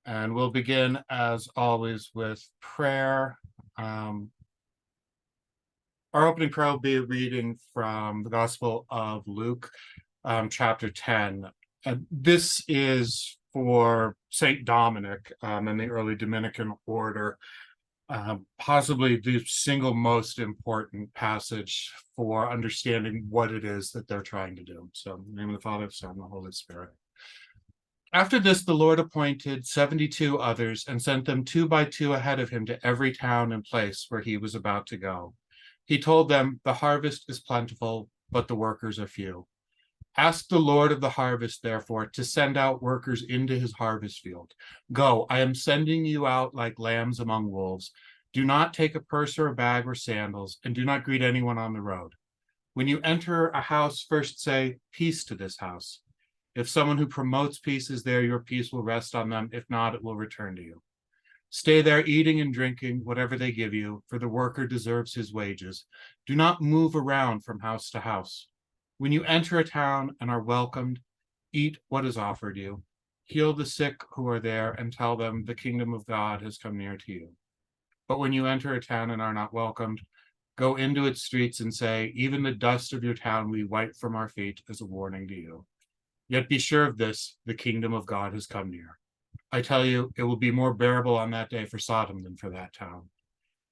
And we'll begin, as always, with prayer. Um, our opening prayer will be a reading from the Gospel of Luke, chapter 10. And this is for Saint Dominic in the early Dominican order, possibly the single most important passage for understanding what it is that they're trying to do. So, in the name of the Father, the Son, and the Holy Spirit. After this, the Lord appointed 72 others and sent them 2 by 2 ahead of him to every town and place where he was about to go. He told them, "The harvest is plentiful, but the workers are few. Ask the Lord of the harvest, therefore, to send out workers into his harvest field. Go, I am sending you out like lambs among wolves. Do not take a purse or a bag or sandals, and do not greet anyone on the road. When you enter a house, first say, 'Peace to this house.' If someone who promotes peace is there, your peace will rest on them. If not, it will return to you. Stay there, eating and drinking whatever they give you, for the worker deserves his wages. Do not move around from house to house. When you enter a town and are welcomed, eat what is offered you. Heal the sick who are there and tell them the kingdom of God has come near to you. But when you enter a town and are not welcomed, go into its streets and say, 'Even the dust of your town we wipe from our feet as a warning to you.' Yet be sure of this, the kingdom of God has come near. I tell you, it will be more bearable on that day for Sodom than for that town.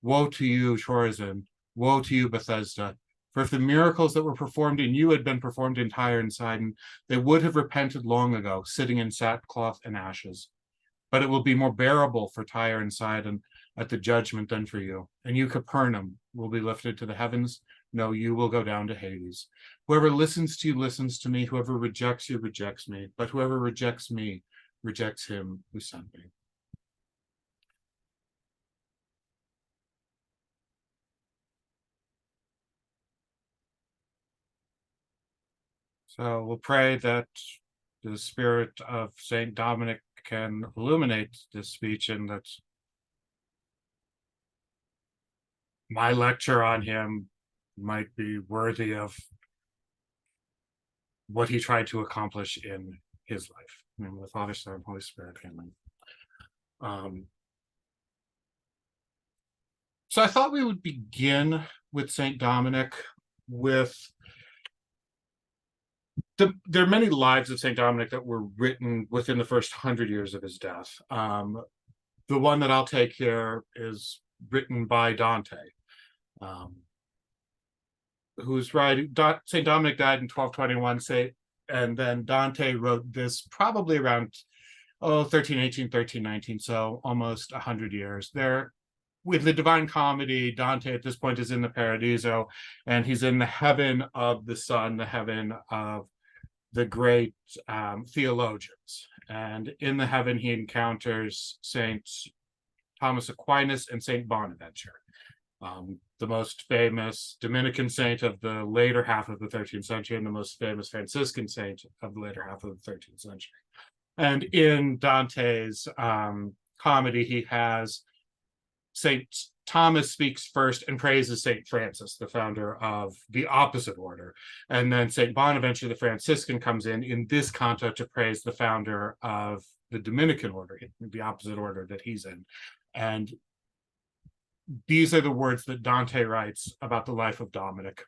Woe to you, Chorazin! Woe to you, Bethesda! For if the miracles that were performed in you had been performed in Tyre and Sidon, they would have repented long ago, sitting in sackcloth and ashes. But it will be more bearable for Tyre and Sidon at the judgment than for you. And you, Capernaum, will be lifted to the heavens. No, you will go down to Hades. Whoever listens to you listens to me. Whoever rejects you rejects me. But whoever rejects me rejects him who sent me." So we'll pray that the spirit of Saint Dominic can illuminate this speech, and that my lecture on him might be worthy of what he tried to accomplish in his life. In the name of the Father, Son, and Holy Spirit. Amen. So I thought we would begin with Saint Dominic with there are many lives of Saint Dominic that were written within the first 100 years of his death. The one that I'll take here is written by Dante, who's writing. Saint Dominic died in 1221, and then Dante wrote this probably around 1318, 1319, so almost 100 years. There, with the Divine Comedy, Dante at this point is in the Paradiso, and he's in the heaven of the sun, the heaven of the great theologians. And in the heaven, he encounters Saint Thomas Aquinas and Saint Bonaventure, the most famous Dominican saint of the later half of the 13th century and the most famous Franciscan saint of the later half of the 13th century. And in Dante's comedy, he has Saint Thomas speaks first and praises Saint Francis, the founder of the opposite order. And then Saint Bonaventure, the Franciscan, comes in this canto to praise the founder of the Dominican order, the opposite order that he's in. And these are the words that Dante writes about the life of Dominic.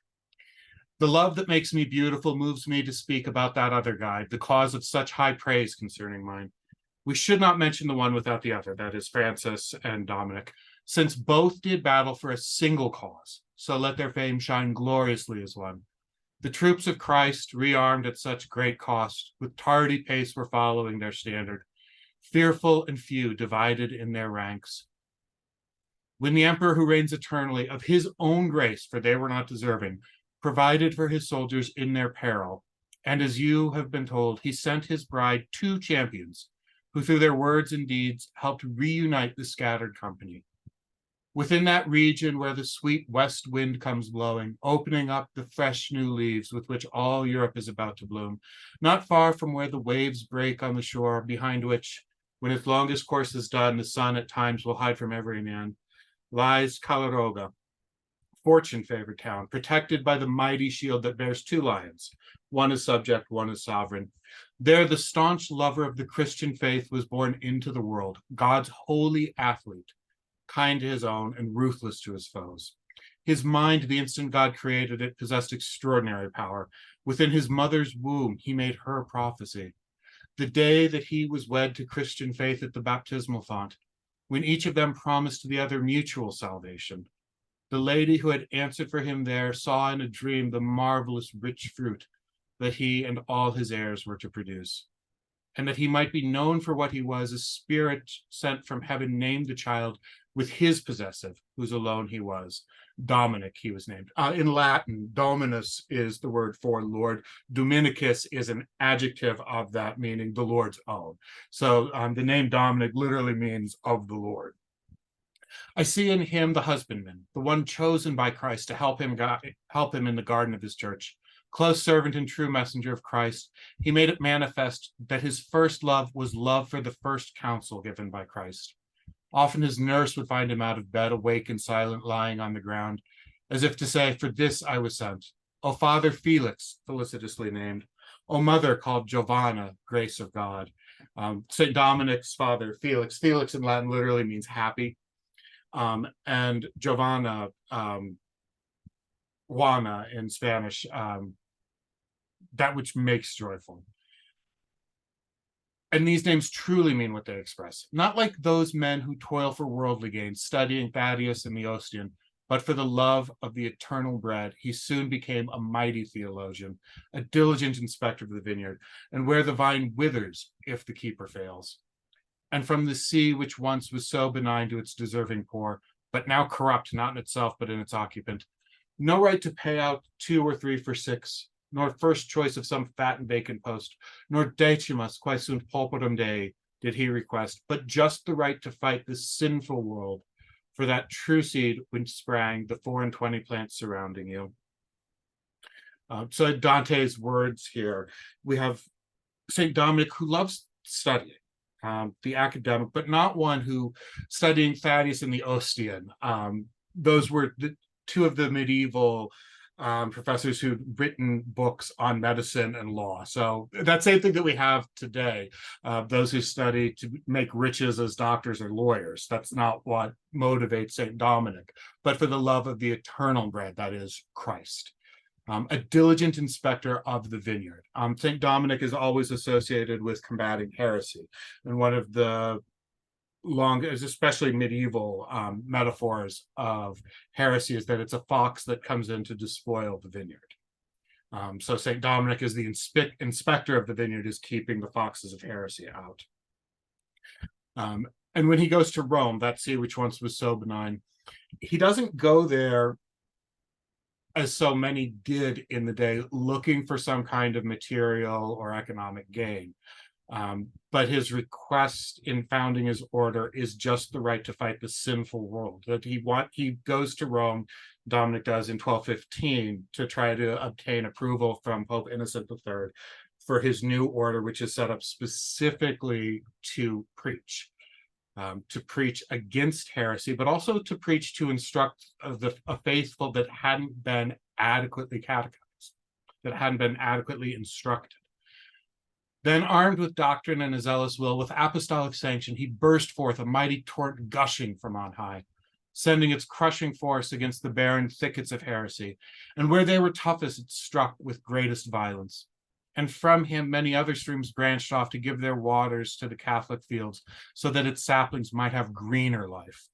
"The love that makes me beautiful moves me to speak about that other guide, the cause of such high praise concerning mine. We should not mention the one without the other, that is Francis and Dominic, since both did battle for a single cause, so let their fame shine gloriously as one. The troops of Christ, rearmed at such great cost, with tardy pace were following their standard, fearful and few, divided in their ranks. When the emperor who reigns eternally, of his own grace, for they were not deserving, provided for his soldiers in their peril, and as you have been told, he sent his bride 2 champions, who through their words and deeds helped reunite the scattered company. Within that region where the sweet west wind comes blowing, opening up the fresh new leaves with which all Europe is about to bloom, not far from where the waves break on the shore, behind which, when its longest course is done, the sun at times will hide from every man, lies Caleroga, fortune-favored town, protected by the mighty shield that bears 2 lions. One is subject, one is sovereign. There, the staunch lover of the Christian faith was born into the world, God's holy athlete, kind to his own and ruthless to his foes. His mind, the instant God created it, possessed extraordinary power. Within his mother's womb, he made her prophecy. The day that he was wed to Christian faith at the baptismal font, when each of them promised the other mutual salvation, the lady who had answered for him there saw in a dream the marvelous rich fruit that he and all his heirs were to produce. And that he might be known for what he was, a spirit sent from heaven named the child with his possessive, whose alone he was. Dominic, he was named. In Latin, Dominus is the word for Lord. Dominicus is an adjective of that, meaning the Lord's own. So the name Dominic literally means of the Lord. I see in him the husbandman, the one chosen by Christ to help him in the garden of his church. Close servant and true messenger of Christ, he made it manifest that his first love was love for the first counsel given by Christ. Often his nurse would find him out of bed, awake and silent, lying on the ground, as if to say, for this I was sent. O Father Felix, felicitously named. O Mother called Giovanna, grace of God. St. Dominic's father, Felix. Felix in Latin literally means happy. And Giovanna, Juana in Spanish, that which makes joyful. And these names truly mean what they express. Not like those men who toil for worldly gain, studying Thaddeus and the Ostian, but for the love of the eternal bread, he soon became a mighty theologian, a diligent inspector of the vineyard, and where the vine withers if the keeper fails. And from the sea, which once was so benign to its deserving poor, but now corrupt, not in itself, but in its occupant, no right to pay out 2 or 3 for 6, nor first choice of some fat and vacant post, nor decimus quae sunt pulpetum Dei did he request, but just the right to fight this sinful world for that true seed which sprang the 24 plants surrounding you. So Dante's words here, we have St. Dominic who loves studying, the academic, but not one who studying Thaddeus and the Ostian. Those were the 2 of the medieval professors who'd written books on medicine and law. So that same thing that we have today, those who study to make riches as doctors or lawyers. That's not what motivates St. Dominic, but for the love of the eternal bread, that is Christ. A diligent inspector of the vineyard. St. Dominic is always associated with combating heresy. And one of the especially medieval metaphors of heresy is that it's a fox that comes in to despoil the vineyard. So St. Dominic is the inspector of the vineyard, is keeping the foxes of heresy out. And when he goes to Rome, that sea which once was so benign, he doesn't go there as so many did in the day, looking for some kind of material or economic gain. But his request in founding his order is just the right to fight the sinful world. That he goes to Rome, Dominic does in 1215, to try to obtain approval from Pope Innocent III for his new order, which is set up specifically to preach against heresy, but also to preach to instruct a faithful that hadn't been adequately catechized, that hadn't been adequately instructed. Then, armed with doctrine and a zealous will, with apostolic sanction, he burst forth, a mighty torrent gushing from on high, sending its crushing force against the barren thickets of heresy, and where they were toughest, it struck with greatest violence. And from him many other streams branched off to give their waters to the Catholic fields, so that its saplings might have greener life.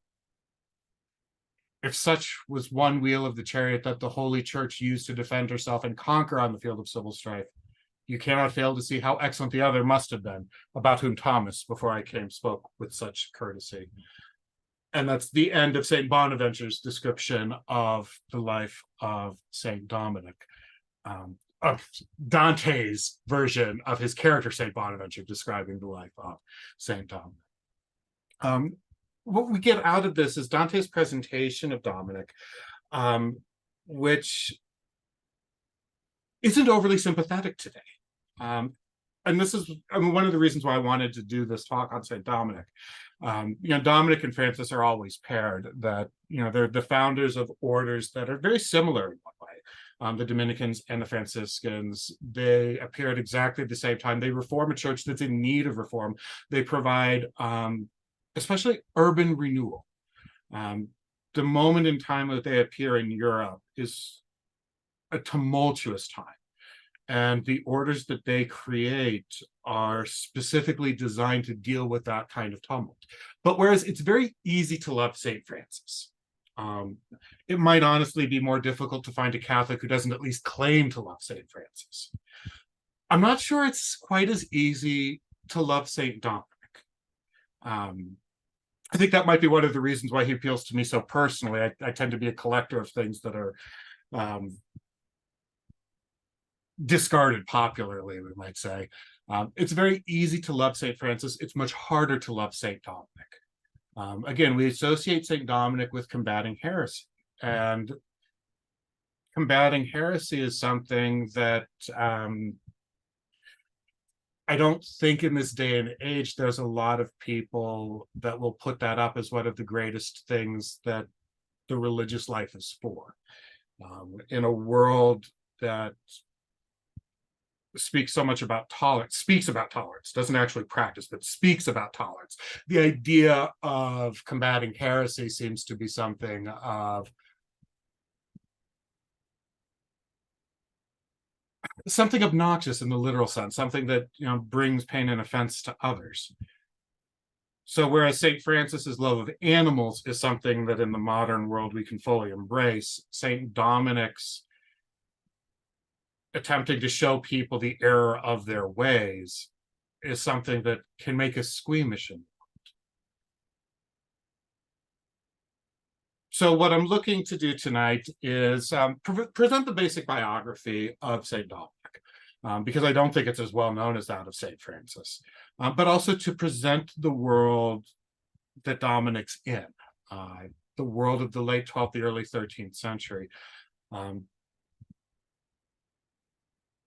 If such was one wheel of the chariot that the Holy Church used to defend herself and conquer on the field of civil strife, you cannot fail to see how excellent the other must have been, about whom Thomas, before I came, spoke with such courtesy. And that's the end of St. Bonaventure's description of the life of St. Dominic. Of Dante's version of his character, St. Bonaventure, describing the life of St. Dominic. What we get out of this is Dante's presentation of Dominic, which isn't overly sympathetic today. And this is one of the reasons why I wanted to do this talk on St. Dominic. Dominic and Francis are always paired, that, they're the founders of orders that are very similar in one way. the Dominicans and the Franciscans. They appear at exactly the same time. They reform a church that's in need of reform. They provide especially urban renewal. The moment in time that they appear in Europe is a tumultuous time. And the orders that they create are specifically designed to deal with that kind of tumult. But whereas it's very easy to love St. Francis, it might honestly be more difficult to find a Catholic who doesn't at least claim to love St. Francis. I'm not sure it's quite as easy to love St. Dominic. I think that might be one of the reasons why he appeals to me so personally. I tend to be a collector of things that are discarded popularly, we might say. It's very easy to love St. Francis. It's much harder to love St. Dominic. Again, we associate St. Dominic with combating heresy. And combating heresy is something that I don't think in this day and age there's a lot of people that will put that up as one of the greatest things that the religious life is for. In a world that speaks so much about tolerance, doesn't actually practice, but speaks about tolerance. The idea of combating heresy seems to be something of something obnoxious in the literal sense, something that brings pain and offense to others. So whereas St. Francis's love of animals is something that in the modern world we can fully embrace, St. Dominic's attempting to show people the error of their ways is something that can make us squeamish. So what I'm looking to do tonight is present the basic biography of St. Dominic, because I don't think it's as well known as that of St. Francis, but also to present the world that Dominic's in, the world of the late 12th, the early 13th century,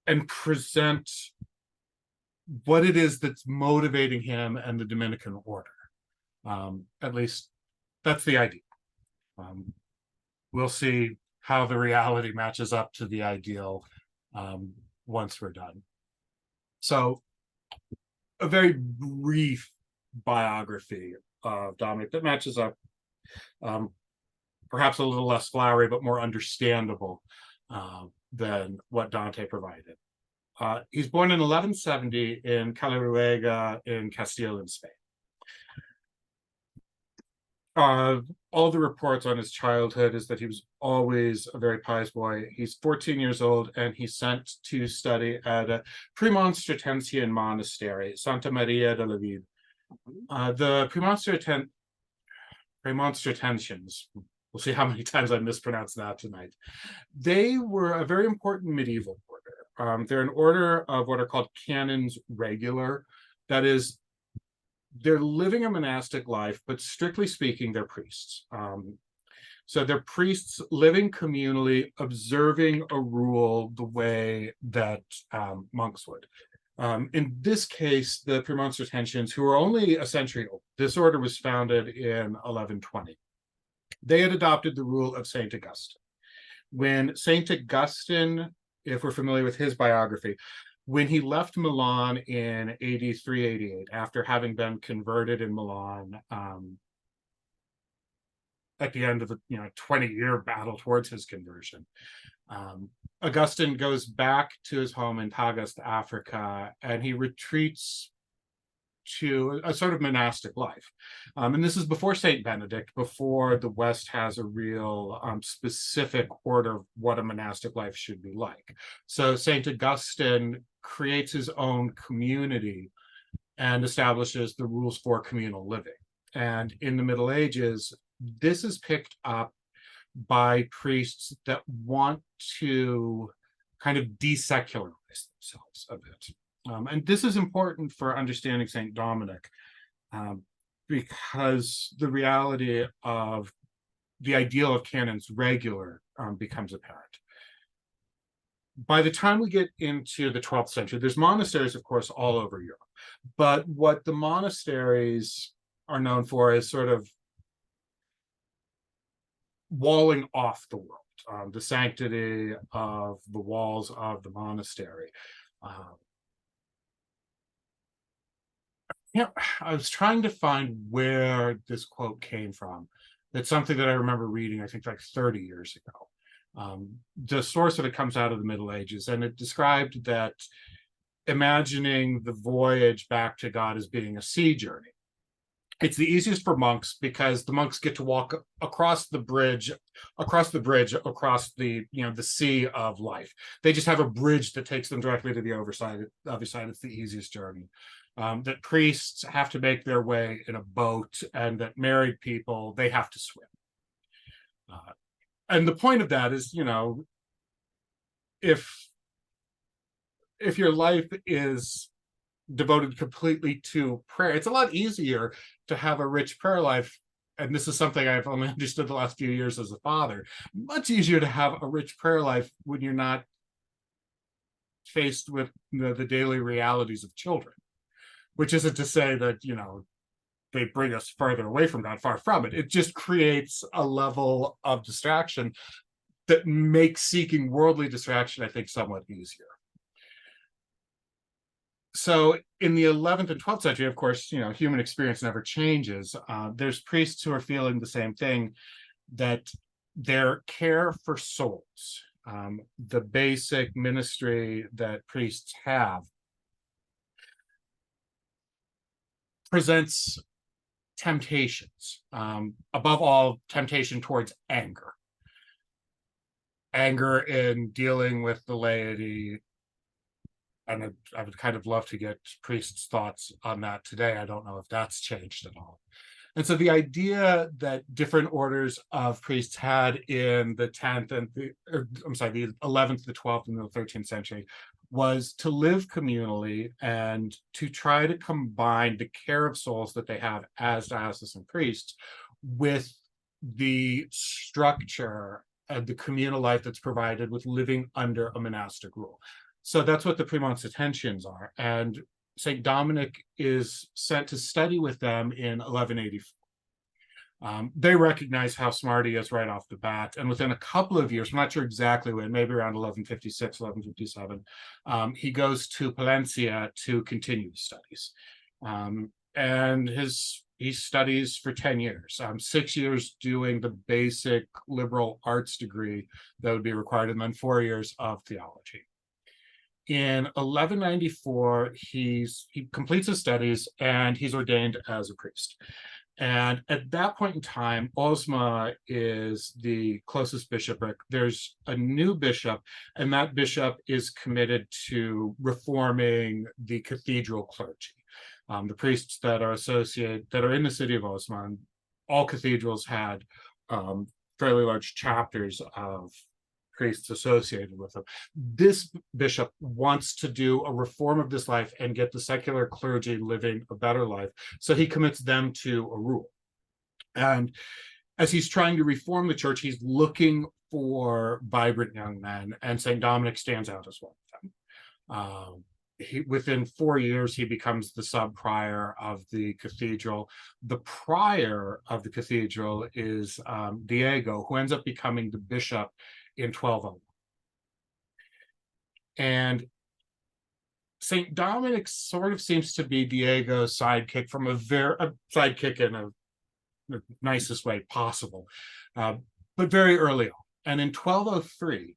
and present what it is that's motivating him and the Dominican order. At least that's the idea. We'll see how the reality matches up to the ideal once we're done. So a very brief biography of Dominic that matches up, perhaps a little less flowery, but more understandable than what Dante provided. He's born in 1170 in Caleruega in Castile in Spain. All the reports on his childhood is that he was always a very pious boy. He's 14 years old and he's sent to study at a Premonstratensian monastery, Santa Maria de la Vide. The Premonstratensians, we'll see how many times I mispronounce that tonight. They were a very important medieval order. They're an order of what are called canons regular. That is, they're living a monastic life, but strictly speaking, they're priests. So they're priests living communally, observing a rule the way that monks would. In this case, the Premonstratensians, who are only a century old, this order was founded in 1120. They had adopted the rule of St. Augustine. When St. Augustine, if we're familiar with his biography, when he left Milan in AD 388, after having been converted in Milan at the end of a 20-year battle towards his conversion, Augustine goes back to his home in Tagaste, Africa, and he retreats to a sort of monastic life. And this is before St. Benedict, before the West has a real specific order of what a monastic life should be like. So St. Augustine creates his own community and establishes the rules for communal living. And in the Middle Ages, this is picked up by priests that want to kind of desecularize themselves a bit. And this is important for understanding St. Dominic, because the reality of the ideal of canons regular becomes apparent. By the time we get into the 12th century, there's monasteries, of course, all over Europe. But what the monasteries are known for is sort of walling off the world. the sanctity of the walls of the monastery. Um, I was trying to find where this quote came from. It's something that I remember reading, I think like 30 years ago. The source of it comes out of the Middle Ages, and it described that imagining the voyage back to God as being a sea journey. It's the easiest for monks because the monks get to walk across the bridge, across the the sea of life. They just have a bridge that takes them directly to the other side. It's the easiest journey. That priests have to make their way in a boat, and that married people, they have to swim. And the point of that is, if your life is devoted completely to prayer, it's a lot easier to have a rich prayer life. And this is something I've only understood the last few years as a father. Much easier to have a rich prayer life when you're not faced with the daily realities of children, which isn't to say that, they bring us further away from God, far from it. It just creates a level of distraction that makes seeking worldly distraction, I think, somewhat easier. So in the 11th and 12th century, of course, human experience never changes. There's priests who are feeling the same thing, that their care for souls, the basic ministry that priests have, presents temptations, above all, temptation towards anger. Anger in dealing with the laity. And I would kind of love to get priests' thoughts on that today. I don't know if that's changed at all. And so the idea that different orders of priests had in the 10th and the 11th, the 12th, and the 13th century was to live communally and to try to combine the care of souls that they have as diocesan priests with the structure and the communal life that's provided with living under a monastic rule. So that's what the Premon's attentions are. And St. Dominic is sent to study with them in 1184. They recognize how smart he is right off the bat. And within a couple of years, I'm not sure exactly when, maybe around 1156, 1157, he goes to Palencia to continue the studies. And he studies for 10 years, 6 years doing the basic liberal arts degree that would be required, and then 4 years of theology. In 1194, he completes his studies and he's ordained as a priest. And at that point in time, Osma is the closest bishopric. There's a new bishop, and that bishop is committed to reforming the cathedral clergy. The priests that are in the city of Osma, all cathedrals had fairly large chapters of priests associated with them. This bishop wants to do a reform of this life and get the secular clergy living a better life, so he commits them to a rule. And as he's trying to reform the church, he's looking for vibrant young men, and St. Dominic stands out as one of them. Within 4 years, he becomes the sub-prior of the cathedral. The prior of the cathedral is Diego, who ends up becoming the bishop in 1201. And St. Dominic sort of seems to be Diego's sidekick, from a sidekick in the nicest way possible, but very early on. And in 1203,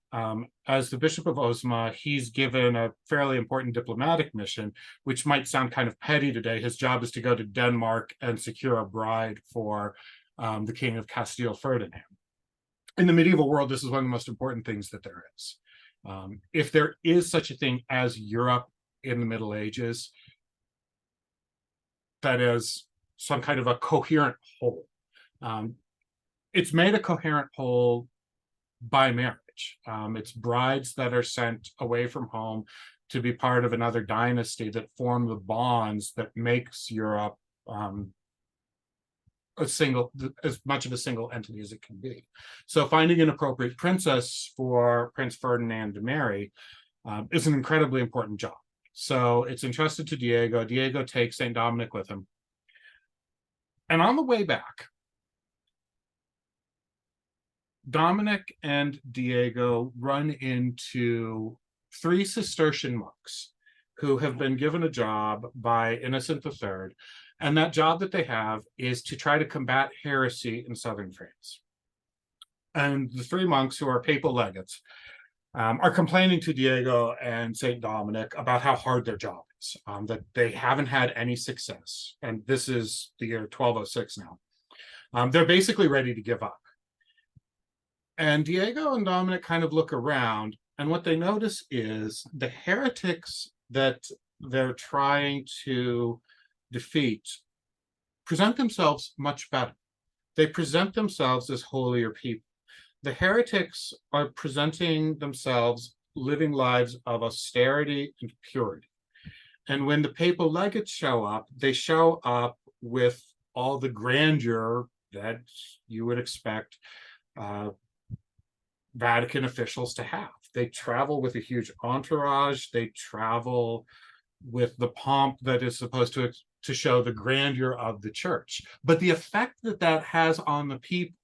as the Bishop of Osma, he's given a fairly important diplomatic mission, which might sound kind of petty today. His job is to go to Denmark and secure a bride for the King of Castile, Ferdinand. In the medieval world, this is one of the most important things that there is. If there is such a thing as Europe in the Middle Ages, that is some kind of a coherent whole. It's made a coherent whole by marriage. It's brides that are sent away from home to be part of another dynasty that form the bonds that makes Europe as much of a single entity as it can be. So finding an appropriate princess for Prince Ferdinand to marry is an incredibly important job. So it's entrusted to Diego. Diego takes St. Dominic with him. And on the way back, Dominic and Diego run into three Cistercian monks who have been given a job by Innocent III, and that job that they have is to try to combat heresy in southern France. And the three monks, who are papal legates, are complaining to Diego and St. Dominic about how hard their job is, that they haven't had any success. And this is the year 1206 now. They're basically ready to give up. And Diego and Dominic kind of look around, and what they notice is the heretics that they're trying to defeat present themselves much better. They present themselves as holier people. The heretics are presenting themselves living lives of austerity and purity. And when the papal legates show up, they show up with all the grandeur that you would expect Vatican officials to have. They travel with a huge entourage. They travel with the pomp that is supposed to show the grandeur of the church. But the effect that that has on the people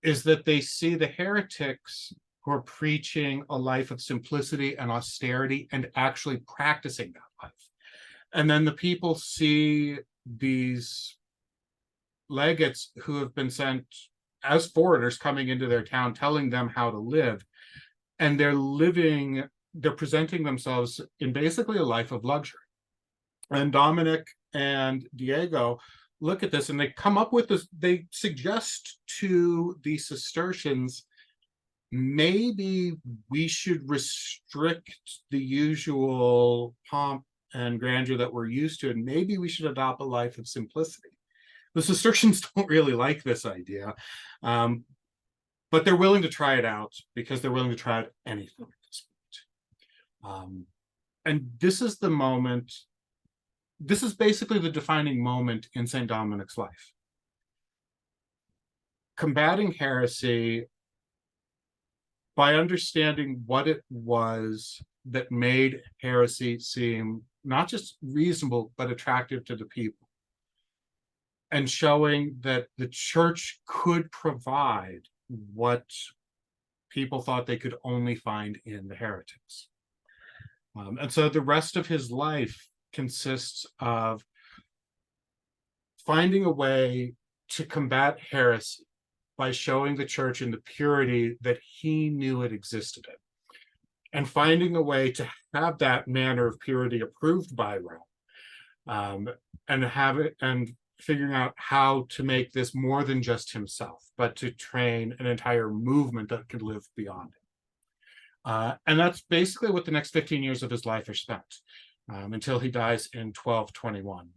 is that they see the heretics who are preaching a life of simplicity and austerity and actually practicing that life. And then the people see these legates who have been sent as foreigners coming into their town, telling them how to live. And they're presenting themselves in basically a life of luxury. And Dominic and Diego look at this and they come up with this, they suggest to the Cistercians, maybe we should restrict the usual pomp and grandeur that we're used to, and maybe we should adopt a life of simplicity. The Cistercians don't really like this idea, but they're willing to try it out because they're willing to try out anything at this point. And this is the moment, this is basically the defining moment in St. Dominic's life. Combating heresy by understanding what it was that made heresy seem not just reasonable, but attractive to the people. And showing that the church could provide what people thought they could only find in the heretics. And so the rest of his life consists of finding a way to combat heresy by showing the church in the purity that he knew it existed in, and finding a way to have that manner of purity approved by Rome, and have it, and figuring out how to make this more than just himself, but to train an entire movement that could live beyond it. And that's basically what the next 15 years of his life are spent, until he dies in 1221.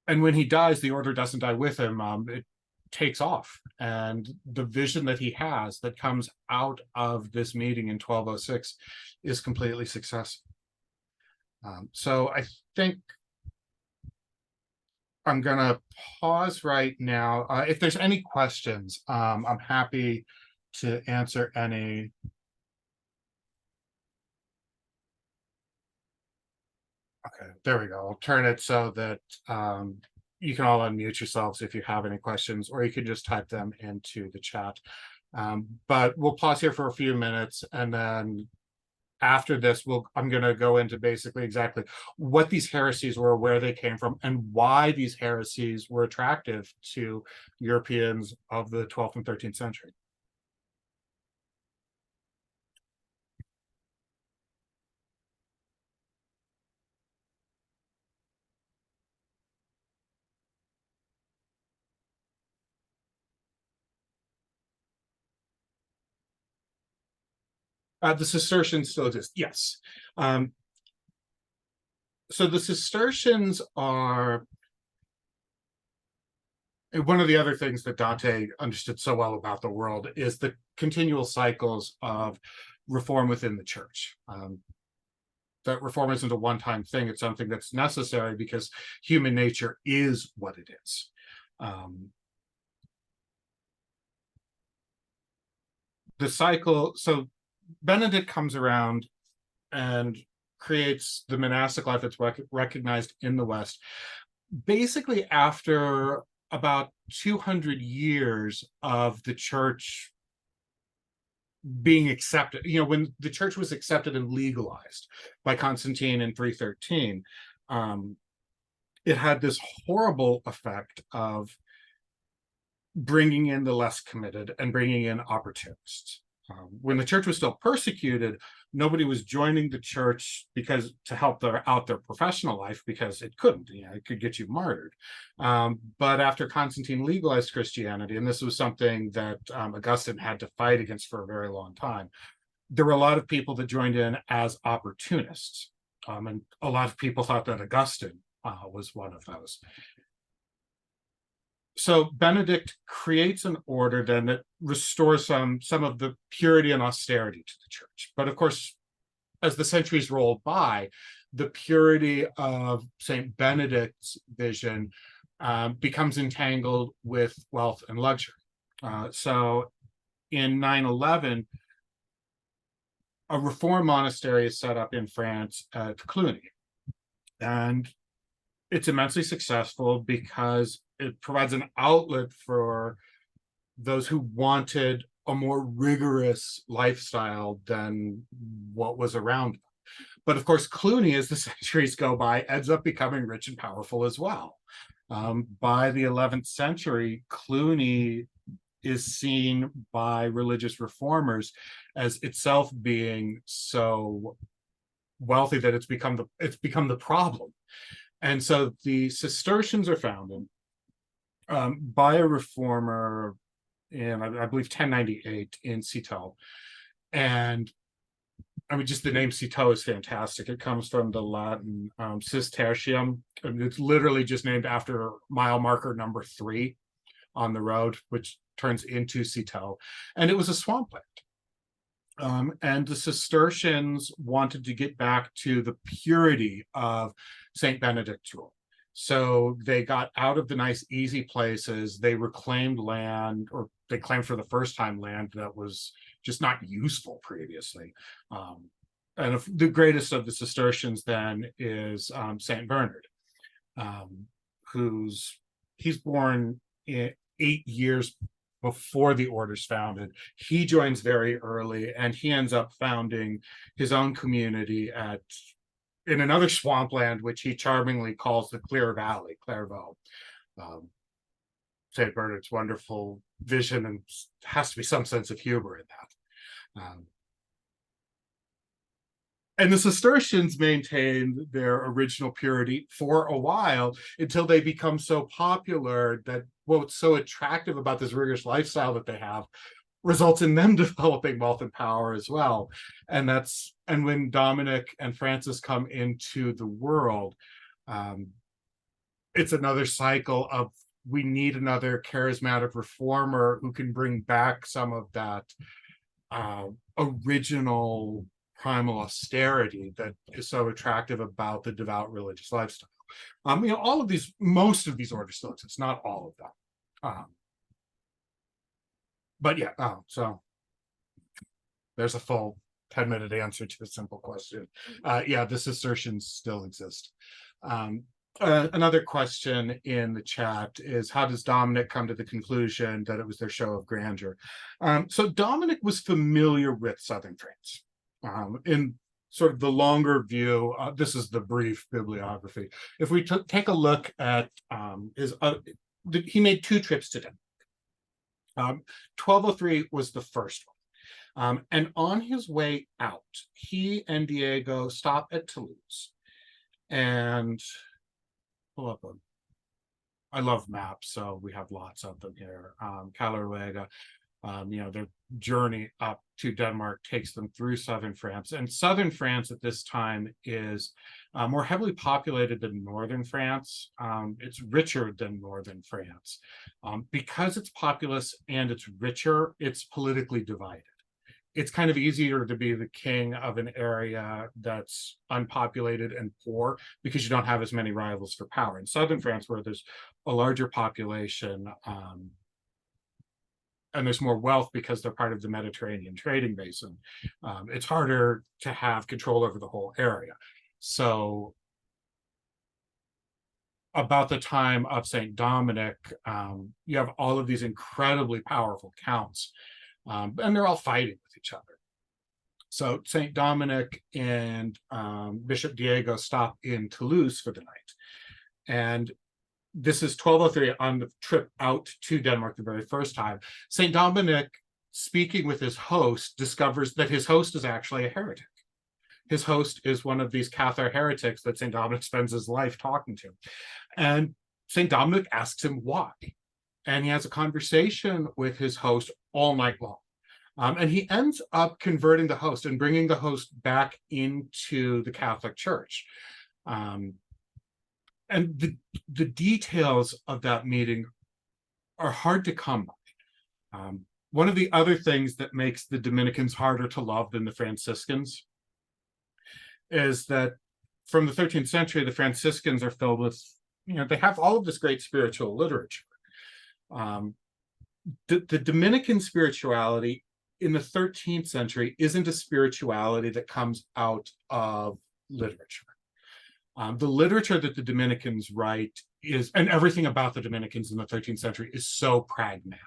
And when he dies, the order doesn't die with him. It takes off. And the vision that he has that comes out of this meeting in 1206 is completely successful. So I think I'm going to pause right now. If there's any questions, I'm happy to answer any. Okay, there we go. I'll turn it so that you can all unmute yourselves if you have any questions, or you can just type them into the chat. But we'll pause here for a few minutes, and then after this, I'm going to go into basically exactly what these heresies were, where they came from, and why these heresies were attractive to Europeans of the 12th and 13th century. The Cistercians still exist, yes. So the Cistercians are one of the other things that Dante understood so well about the world is the continual cycles of reform within the church. That reform isn't a one-time thing, it's something that's necessary because human nature is what it is. The cycle, so Benedict comes around and creates the monastic life that's recognized in the West, basically after about 200 years of the church being accepted. When the church was accepted and legalized by Constantine in 313, it had this horrible effect of bringing in the less committed and bringing in opportunists. When the church was still persecuted, nobody was joining the church because to help out their professional life, because it couldn't. It could get you martyred. But after Constantine legalized Christianity, and this was something that Augustine had to fight against for a very long time, there were a lot of people that joined in as opportunists, and a lot of people thought that Augustine was one of those. So Benedict creates an order then that restores some of the purity and austerity to the church. But of course, as the centuries roll by, the purity of Saint Benedict's vision becomes entangled with wealth and luxury. So in 911, a reform monastery is set up in France at Cluny. And it's immensely successful because it provides an outlet for those who wanted a more rigorous lifestyle than what was around them. But of course, Cluny, as the centuries go by, ends up becoming rich and powerful as well. By the 11th century, Cluny is seen by religious reformers as itself being so wealthy that it's become the problem. And so the Cistercians are founded by a reformer in, I believe, 1098 in Citeaux. And I mean, just the name Citeaux is fantastic. It comes from the Latin Cistercium. And it's literally just named after mile marker number 3 on the road, which turns into Citeaux. And it was a swampland. And the Cistercians wanted to get back to the purity of St. Benedict's rule. So they got out of the nice, easy places. They reclaimed land, or they claimed for the first time land that was just not useful previously. And the greatest of the Cistercians then is St. Bernard, he's born 8 years before the order's founded. He joins very early, and he ends up founding his own community in another swampland, which he charmingly calls the Clear Valley, Clairvaux. St. Bernard's wonderful vision, and has to be some sense of humor in that. And the Cistercians maintained their original purity for a while, until they become so popular that what's so attractive about this rigorous lifestyle that they have results in them developing wealth and power as well. And when Dominic and Francis come into the world, it's another cycle of, we need another charismatic reformer who can bring back some of that original primal austerity that is so attractive about the devout religious lifestyle. Most of these orders still exist, not all of them. But yeah, so there's a full 10-minute answer to a simple question. Yeah, the Cistercians still exist. Another question in the chat is, how does Dominic come to the conclusion that it was their show of grandeur? So Dominic was familiar with Southern France. In sort of the longer view, this is the brief bibliography. If we take a look at he made 2 trips to Denmark. 1203 was the first one. And on his way out, he and Diego stop at Toulouse and pull up I love maps, so we have lots of them here. Caleruega, their journey up to Denmark takes them through southern France. And southern France at this time is more heavily populated than northern France. It's richer than northern France. Because it's populous and it's richer, it's politically divided. It's kind of easier to be the king of an area that's unpopulated and poor, because you don't have as many rivals for power. In southern France, where there's a larger population, and there's more wealth because they're part of the Mediterranean trading basin, it's harder to have control over the whole area. So about the time of St. Dominic, you have all of these incredibly powerful counts, and they're all fighting with each other. So St. Dominic and Bishop Diego stop in Toulouse for the night. And this is 1203 on the trip out to Denmark the very first time. St. Dominic, speaking with his host, discovers that his host is actually a heretic. His host is one of these Cathar heretics that St. Dominic spends his life talking to. And St. Dominic asks him why. And he has a conversation with his host all night long. And he ends up converting the host and bringing the host back into the Catholic Church. And the details of that meeting are hard to come by. One of the other things that makes the Dominicans harder to love than the Franciscans is that from the 13th century, the Franciscans are filled with, they have all of this great spiritual literature. The Dominican spirituality in the 13th century isn't a spirituality that comes out of literature. The literature that the Dominicans write is, and everything about the Dominicans in the 13th century is so pragmatic.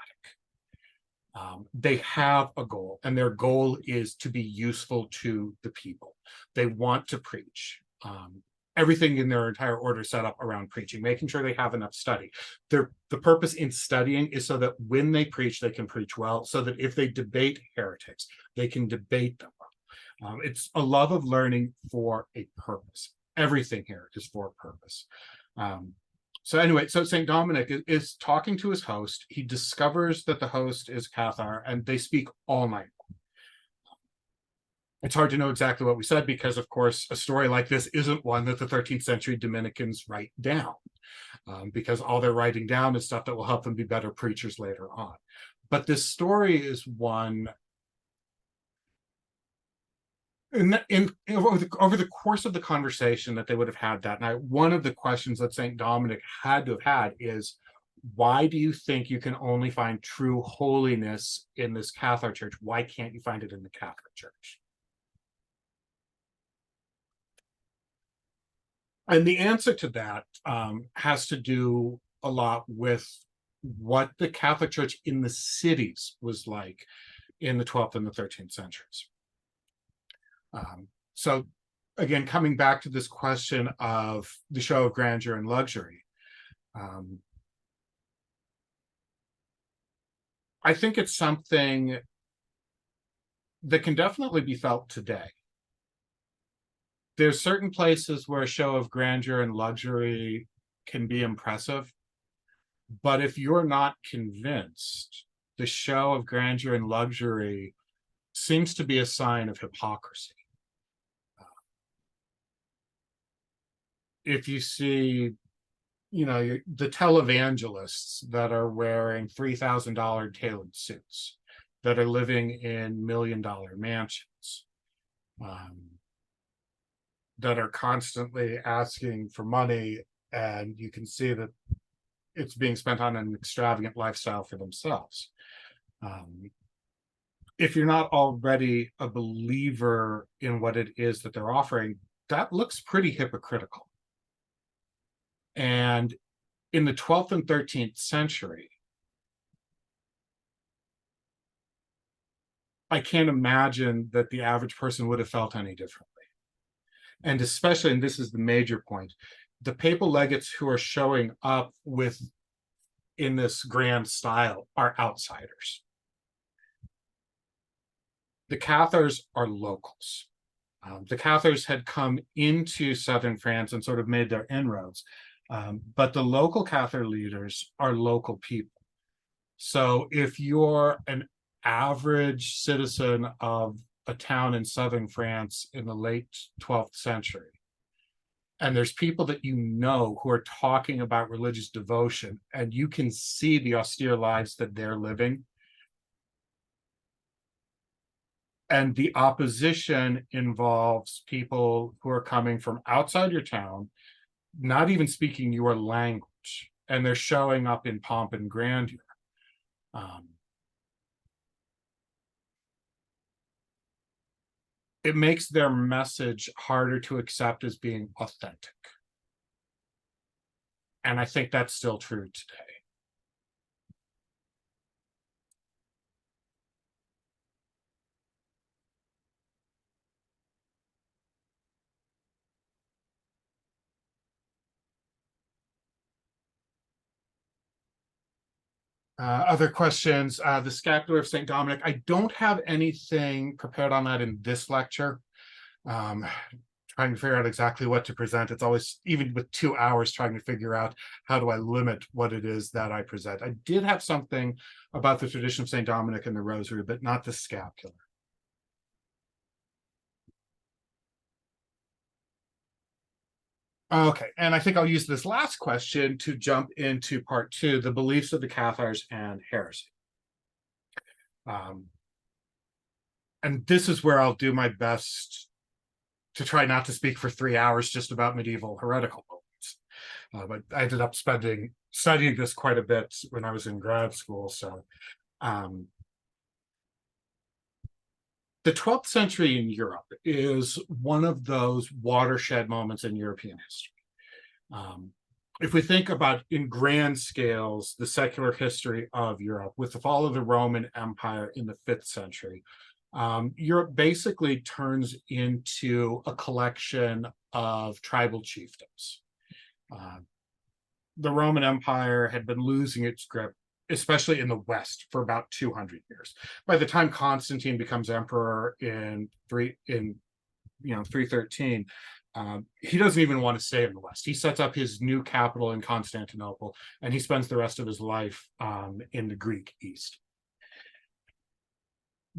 They have a goal, and their goal is to be useful to the people. They want to preach. Everything in their entire order is set up around preaching, making sure they have enough study. The purpose in studying is so that when they preach, they can preach well, so that if they debate heretics, they can debate them well. It's a love of learning for a purpose. Everything here is for a purpose. So anyway, so St. Dominic is talking to his host. He discovers that the host is Cathar, and they speak all night. It's hard to know exactly what we said because, of course, a story like this isn't one that the 13th century Dominicans write down, because all they're writing down is stuff that will help them be better preachers later on. But this story is one over the course of the conversation that they would have had that night. One of the questions that St. Dominic had to have had is, why do you think you can only find true holiness in this Catholic Church? Why can't you find it in the Catholic Church? And the answer to that has to do a lot with what the Catholic Church in the cities was like in the 12th and the 13th centuries. So again, coming back to this question of the show of grandeur and luxury, I think it's something that can definitely be felt today. There's certain places where a show of grandeur and luxury can be impressive, but if you're not convinced, the show of grandeur and luxury seems to be a sign of hypocrisy. If you see, the televangelists that are wearing $3,000 tailored suits, that are living in $1 million mansions, that are constantly asking for money, and you can see that it's being spent on an extravagant lifestyle for themselves. If you're not already a believer in what it is that they're offering, that looks pretty hypocritical. And in the 12th and 13th century, I can't imagine that the average person would have felt any differently. And especially, and this is the major point, the papal legates who are showing up in this grand style are outsiders. The Cathars are locals. The Cathars had come into southern France and sort of made their inroads, but the local Cathar leaders are local people. So if you're an average citizen of a town in southern France in the late 12th century, and there's people that who are talking about religious devotion, and you can see the austere lives that they're living, and the opposition involves people who are coming from outside your town, not even speaking your language, and they're showing up in pomp and grandeur. It makes their message harder to accept as being authentic. And I think that's still true today. Other questions? The scapular of St. Dominic. I don't have anything prepared on that in this lecture. Um, trying to figure out exactly what to present. It's always, even with 2 hours, trying to figure out how do I limit what it is that I present. I did have something about the tradition of St. Dominic and the Rosary, but not the scapular. Okay, and I think I'll use this last question to jump into part 2, the beliefs of the Cathars and heresy. And this is where I'll do my best to try not to speak for 3 hours just about medieval heretical movements. But I ended up studying this quite a bit when I was in grad school. So the 12th century in Europe is one of those watershed moments in European history. If we think about in grand scales, the secular history of Europe with the fall of the Roman Empire in the 5th century, Europe basically turns into a collection of tribal chiefdoms. The Roman Empire had been losing its grip, especially in the West, for about 200 years. By the time Constantine becomes emperor in 313, he doesn't even want to stay in the West. He sets up his new capital in Constantinople, and he spends the rest of his life in the Greek East.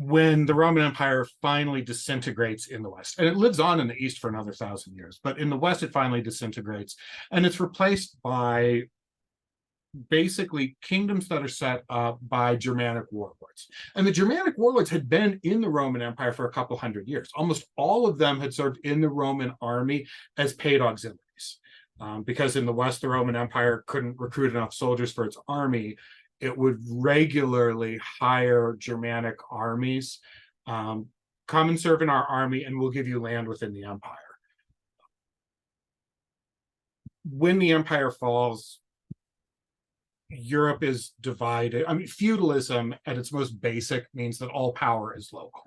When the Roman Empire finally disintegrates in the West, and it lives on in the East for another 1,000 years, but in the West it finally disintegrates, and it's replaced by basically kingdoms that are set up by Germanic warlords. And the Germanic warlords had been in the Roman Empire for a couple hundred years. Almost all of them had served in the Roman army as paid auxiliaries. Because in the West, the Roman Empire couldn't recruit enough soldiers for its army, it would regularly hire Germanic armies. Come and serve in our army, and we'll give you land within the empire. When the empire falls, Europe is divided. I mean, feudalism at its most basic means that all power is local.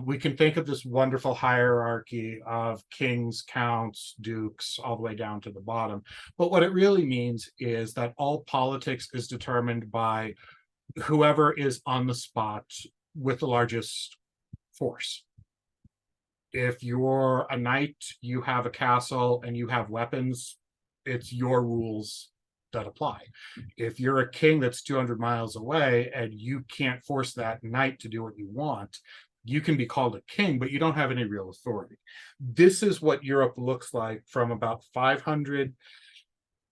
We can think of this wonderful hierarchy of kings, counts, dukes, all the way down to the bottom. But what it really means is that all politics is determined by whoever is on the spot with the largest force. If you're a knight, you have a castle, and you have weapons, it's your rules that apply. If you're a king that's 200 miles away and you can't force that knight to do what you want, you can be called a king, but you don't have any real authority. This is what Europe looks like from about 500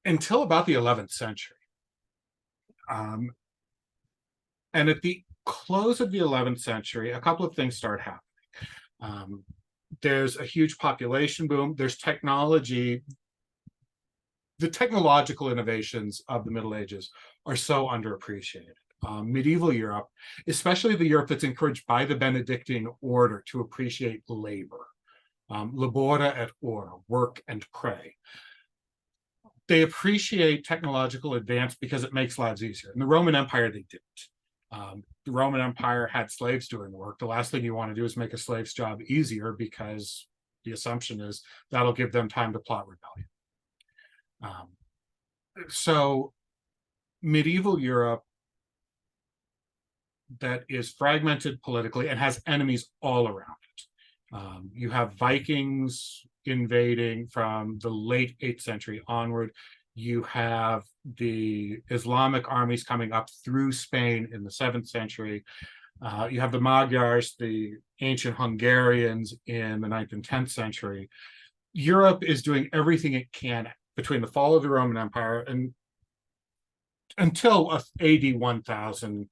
until about the 11th century. And at the close of the 11th century, a couple of things start happening. There's a huge population boom. There's technology. The technological innovations of the Middle Ages are so underappreciated. Medieval Europe, especially the Europe that's encouraged by the Benedictine order to appreciate labor, labora et ora, work and pray. They appreciate technological advance because it makes lives easier. In the Roman Empire, they didn't. The Roman Empire had slaves doing the work. The last thing you want to do is make a slave's job easier, because the assumption is that'll give them time to plot rebellion. So medieval Europe that is fragmented politically and has enemies all around it. You have Vikings invading from the late 8th century onward. You have the Islamic armies coming up through Spain in the 7th century. You have the Magyars, the ancient Hungarians in the 9th and 10th century. Europe is doing everything it can between the fall of the Roman Empire and until AD 1000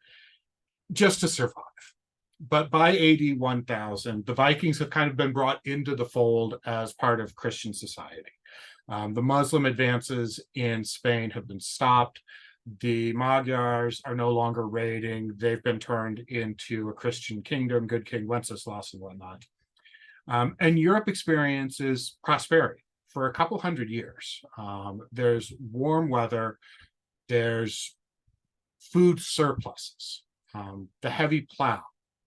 just to survive. But by AD 1000, the Vikings have kind of been brought into the fold as part of Christian society. The Muslim advances in Spain have been stopped. The Magyars are no longer raiding. They've been turned into a Christian kingdom, good King Wenceslas and whatnot. And Europe experiences prosperity for a couple hundred years. There's warm weather, there's food surpluses. The heavy plow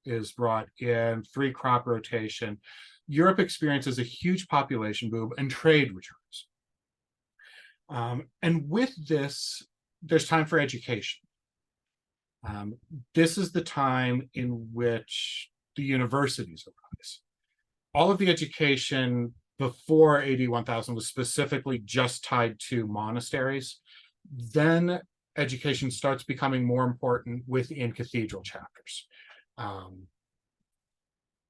is brought in, free crop rotation. Europe experiences a huge population boom and trade returns. And with this, there's time for education. This is the time in which the universities arise. All of the education before AD 1000 was specifically just tied to monasteries. Then education starts becoming more important within cathedral chapters.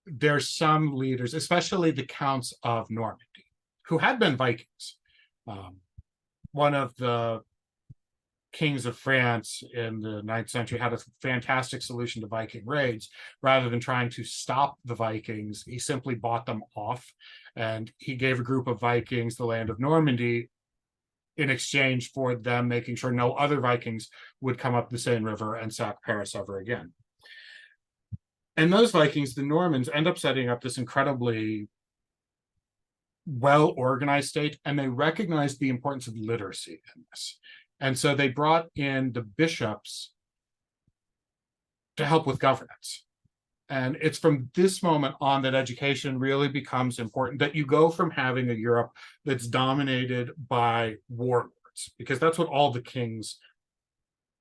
There's some leaders, especially the counts of Normandy, who had been Vikings. One of the kings of France in the 9th century had a fantastic solution to Viking raids. Rather than trying to stop the Vikings, he simply bought them off, and he gave a group of Vikings the land of Normandy in exchange for them making sure no other Vikings would come up the Seine River and sack Paris ever again. And those Vikings, the Normans, end up setting up this incredibly well-organized state, and they recognized the importance of literacy in this. And so they brought in the bishops to help with governance. And it's from this moment on that education really becomes important, that you go from having a Europe that's dominated by warlords, because that's what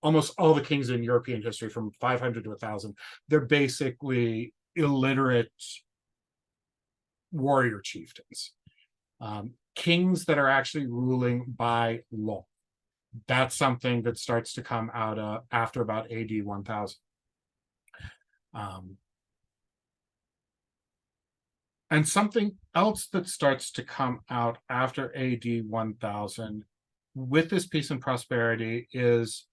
almost all the kings in European history from 500 to 1000, they're basically illiterate warrior chieftains. Kings that are actually ruling by law. That's something that starts to come out after about AD 1000. And something else that starts to come out after AD 1000 with this peace and prosperity is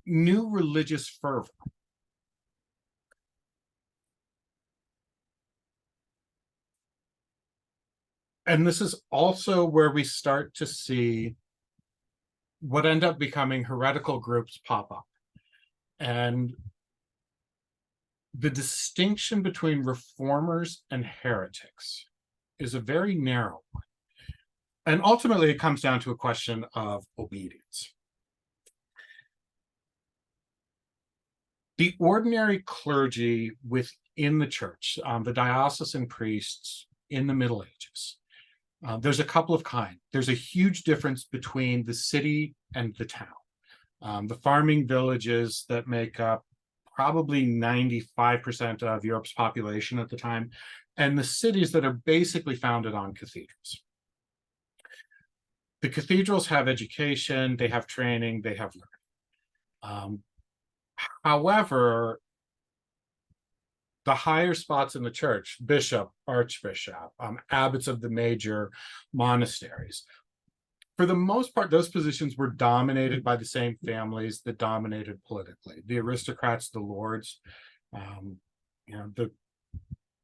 new religious fervor. And this is also where we start to see what end up becoming heretical groups pop up. And the distinction between reformers and heretics is a very narrow one. And ultimately, it comes down to a question of obedience. The ordinary clergy within the church, the diocesan priests in the Middle Ages, there's a couple of kinds. There's a huge difference between the city and the town. The farming villages that make up probably 95% of Europe's population at the time, and the cities that are basically founded on cathedrals. The cathedrals have education, they have training, they have learning. However, the higher spots in the church, bishop, archbishop, abbots of the major monasteries, for the most part, those positions were dominated by the same families that dominated politically. The aristocrats, the lords, the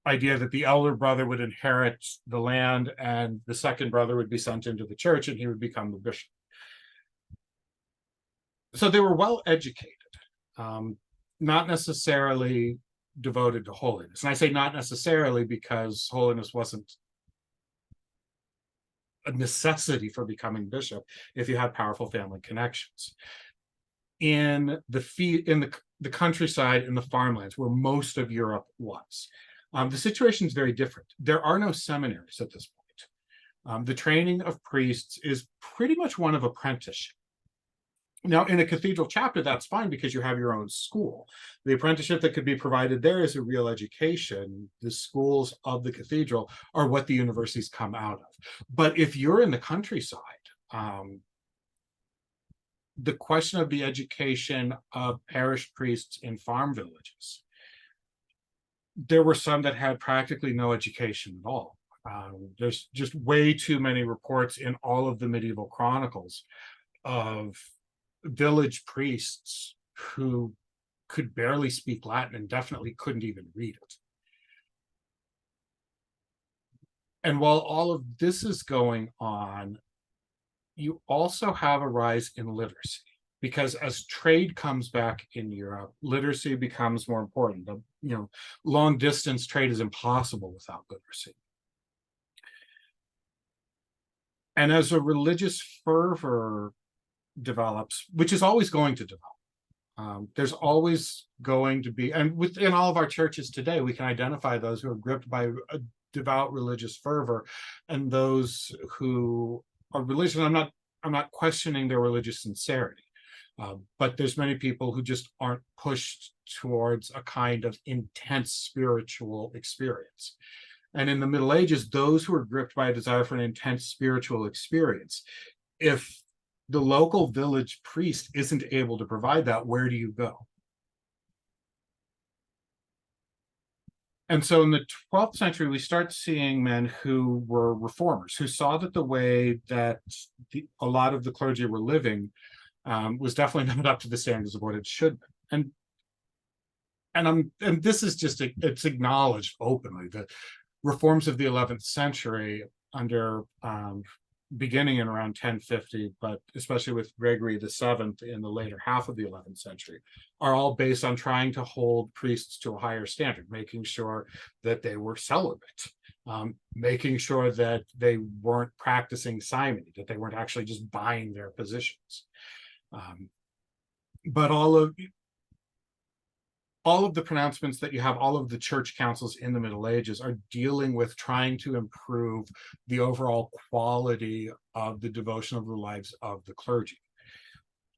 idea that the elder brother would inherit the land and the second brother would be sent into the church and he would become the bishop. So they were well educated, not necessarily devoted to holiness. And I say not necessarily because holiness wasn't a necessity for becoming bishop if you had powerful family connections. In the countryside, in the farmlands where most of Europe was, the situation is very different. There are no seminaries at this point. The training of priests is pretty much one of apprenticeship. Now, in a cathedral chapter, that's fine because you have your own school. The apprenticeship that could be provided there is a real education. The schools of the cathedral are what the universities come out of. But if you're in the countryside, the question of the education of parish priests in farm villages, there were some that had practically no education at all. There's just way too many reports in all of the medieval chronicles of village priests who could barely speak Latin and definitely couldn't even read it. And while all of this is going on, you also have a rise in literacy, because as trade comes back in Europe, literacy becomes more important. Long distance trade is impossible without literacy. And as a religious fervor develops, which is always going to develop, there's always going to be, and within all of our churches today, we can identify those who are gripped by a devout religious fervor and those who are religious. I'm not questioning their religious sincerity, but there's many people who just aren't pushed towards a kind of intense spiritual experience. And in the Middle Ages, those who are gripped by a desire for an intense spiritual experience, if the local village priest isn't able to provide that, where do you go? And so in the 12th century, we start seeing men who were reformers, who saw that the way that a lot of the clergy were living was definitely not up to the standards of what it should be. And this is just it's acknowledged openly that reforms of the 11th century under beginning in around 1050, but especially with Gregory VII in the later half of the 11th century, are all based on trying to hold priests to a higher standard, making sure that they were celibate, making sure that they weren't practicing simony, that they weren't actually just buying their positions. But all of the pronouncements that you have, all of the church councils in the Middle Ages are dealing with trying to improve the overall quality of the devotion of the lives of the clergy.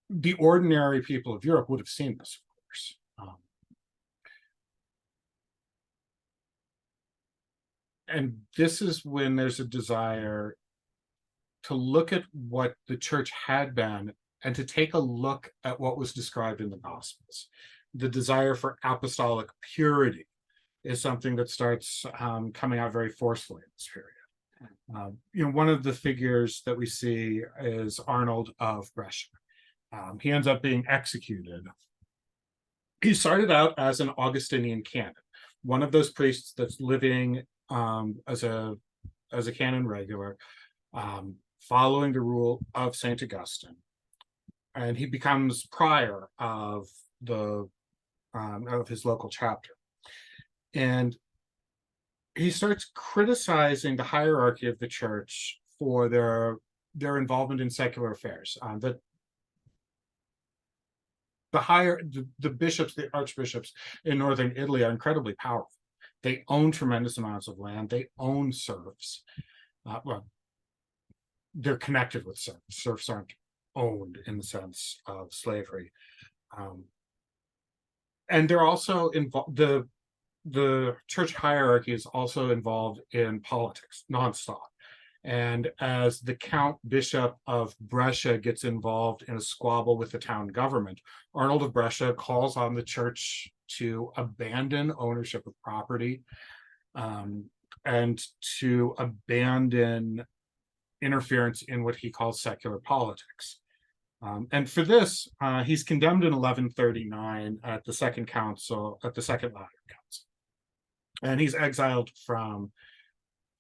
The ordinary people of Europe would have seen this, of course. And this is when there's a desire to look at what the church had been and to take a look at what was described in the Gospels. The desire for apostolic purity is something that starts coming out very forcefully in this period. One of the figures that we see is Arnold of Brescia. He ends up being executed. He started out as an Augustinian canon, one of those priests that's living as a canon regular, following the rule of Saint Augustine, and he becomes prior of his local chapter. And he starts criticizing the hierarchy of the church for their involvement in secular affairs. The bishops, the archbishops in northern Italy are incredibly powerful. They own tremendous amounts of land. They own serfs. Well, they're connected with serfs. Serfs aren't owned in the sense of slavery. And they're also involved. The church hierarchy is also involved in politics nonstop. And as the Count Bishop of Brescia gets involved in a squabble with the town government, Arnold of Brescia calls on the church to abandon ownership of property and to abandon interference in what he calls secular politics. And for this, he's condemned in 1139 at the Second Lateran Council. And he's exiled from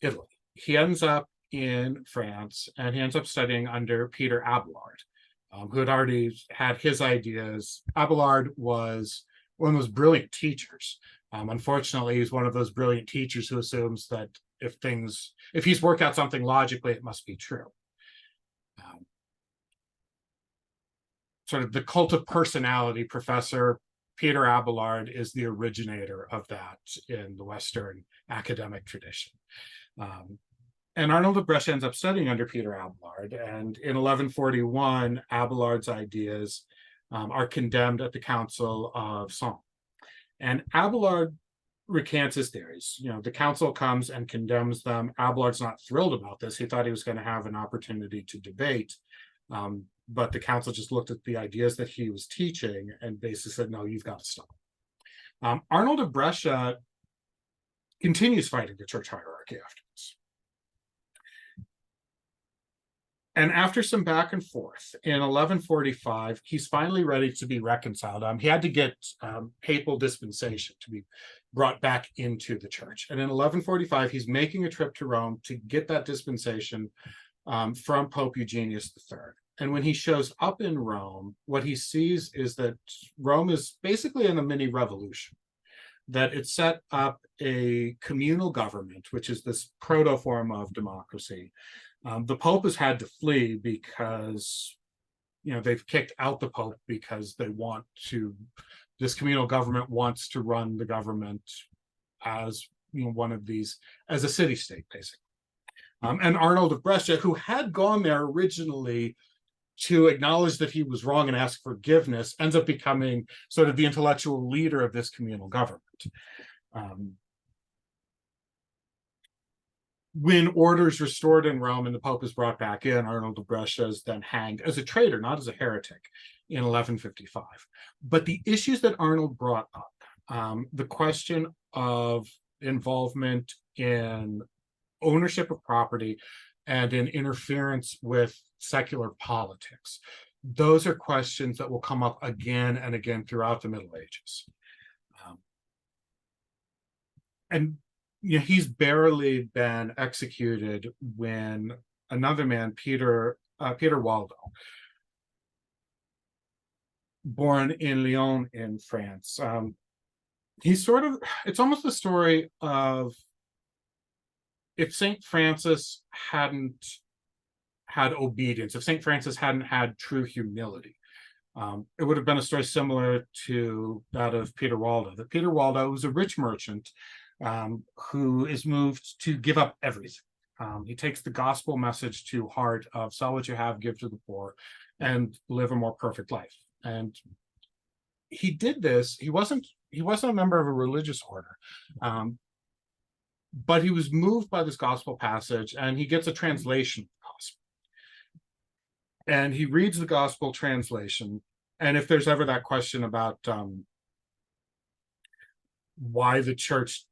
Italy. He ends up in France, and he ends up studying under Peter Abelard, who had already had his ideas. Abelard was one of those brilliant teachers. Unfortunately, he's one of those brilliant teachers who assumes that if he's worked out something logically, it must be true. Sort of the cult of personality professor Peter Abelard is the originator of that in the Western academic tradition. And Arnold of Brescia ends up studying under Peter Abelard. And in 1141, Abelard's ideas are condemned at the Council of Sens. And Abelard recants his theories. The council comes and condemns them. Abelard's not thrilled about this. He thought he was going to have an opportunity to debate. But the council just looked at the ideas that he was teaching and basically said, no, you've got to stop. Arnold of Brescia continues fighting the church hierarchy afterwards. And after some back and forth, in 1145, he's finally ready to be reconciled. He had to get papal dispensation to be brought back into the church. And in 1145, he's making a trip to Rome to get that dispensation from Pope Eugenius III. And when he shows up in Rome, what he sees is that Rome is basically in a mini revolution. that it set up a communal government, which is this proto form of democracy. The Pope has had to flee because they've kicked out the Pope because they want to. This communal government wants to run the government as one of these, as a city state, basically. And Arnold of Brescia, who had gone there originally to acknowledge that he was wrong and ask forgiveness, ends up becoming sort of the intellectual leader of this communal government. When order is restored in Rome and the Pope is brought back in, Arnold of Brescia is then hanged as a traitor, not as a heretic, in 1155. But the issues that Arnold brought up, the question of involvement in ownership of property and in interference with secular politics, those are questions that will come up again and again throughout the Middle Ages. And he's barely been executed when another man, Peter Waldo, born in Lyon in France. It's almost the story of if St. Francis hadn't had obedience, if St. Francis hadn't had true humility, it would have been a story similar to that of Peter Waldo. That Peter Waldo was a rich merchant who is moved to give up everything. He takes the gospel message to heart of sell what you have, give to the poor, and live a more perfect life. And he did this. He wasn't a member of a religious order, but he was moved by this gospel passage, and he gets a translation of the gospel. And he reads the gospel translation. And if there's ever that question about why the church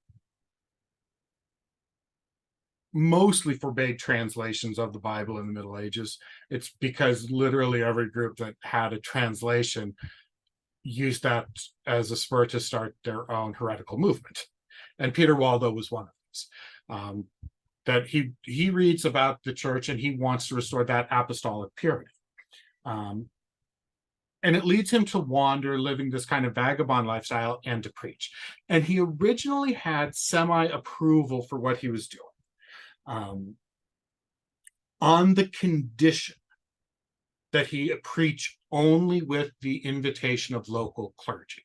mostly forbade translations of the Bible in the Middle Ages, it's because literally every group that had a translation used that as a spur to start their own heretical movement. And Peter Waldo was one of these. That he reads about the church and he wants to restore that apostolic purity. And it leads him to wander, living this kind of vagabond lifestyle, and to preach. And he originally had semi-approval for what he was doing, on the condition that he preach only with the invitation of local clergy.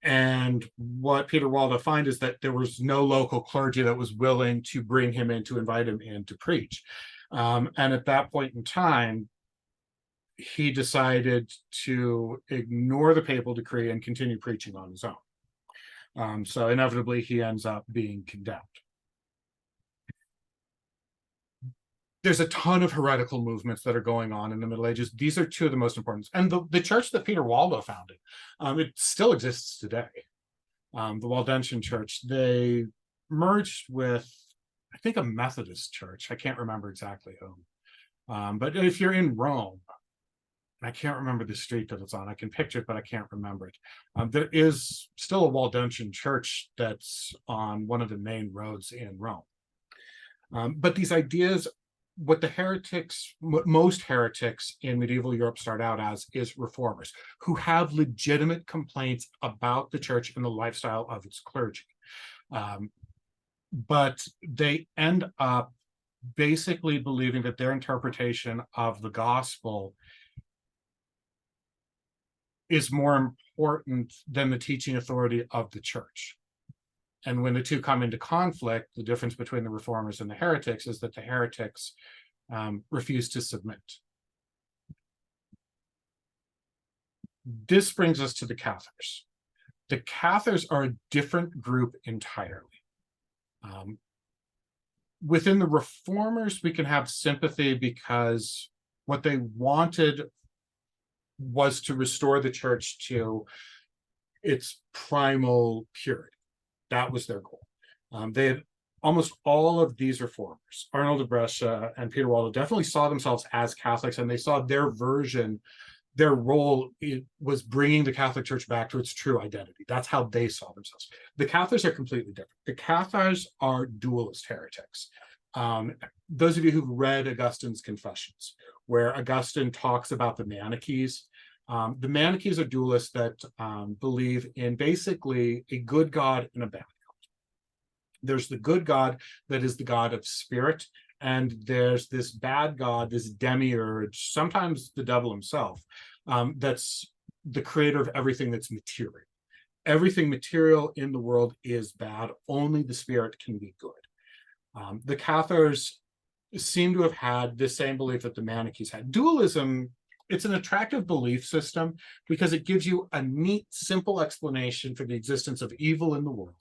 And what Peter Waldo finds is that there was no local clergy that was willing to bring him in, to invite him in to preach. And at that point in time, he decided to ignore the papal decree and continue preaching on his own. So inevitably, he ends up being condemned. There's a ton of heretical movements that are going on in the Middle Ages. These are two of the most important. And the church that Peter Waldo founded, it still exists today. The Waldensian Church, they merged with, I think, a Methodist church. I can't remember exactly who. But if you're in Rome, I can't remember the street that it's on. I can picture it, but I can't remember it. There is still a Waldensian church that's on one of the main roads in Rome. But these ideas, what most heretics in medieval Europe start out as, is reformers who have legitimate complaints about the church and the lifestyle of its clergy. But they end up basically believing that their interpretation of the gospel is more important than the teaching authority of the church. And when the two come into conflict, the difference between the reformers and the heretics is that the heretics refuse to submit. This brings us to the Cathars. The Cathars are a different group entirely. Within the reformers, we can have sympathy because what they wanted was to restore the church to its primal purity. That was their goal. They had almost all of these reformers, Arnold of Brescia and Peter Waldo, definitely saw themselves as Catholics, and they saw their role was bringing the Catholic Church back to its true identity. That's how they saw themselves. The Cathars are completely different. The Cathars are dualist heretics. Those of you who've read Augustine's Confessions, where Augustine talks about the Manichees, The Manichees are dualists that believe in basically a good God and a bad God. There's the good God that is the God of spirit, and there's this bad God, this demiurge, sometimes the devil himself, that's the creator of everything that's material. Everything material in the world is bad. Only the spirit can be good. The Cathars seem to have had the same belief that the Manichees had. Dualism, it's an attractive belief system because it gives you a neat, simple explanation for the existence of evil in the world,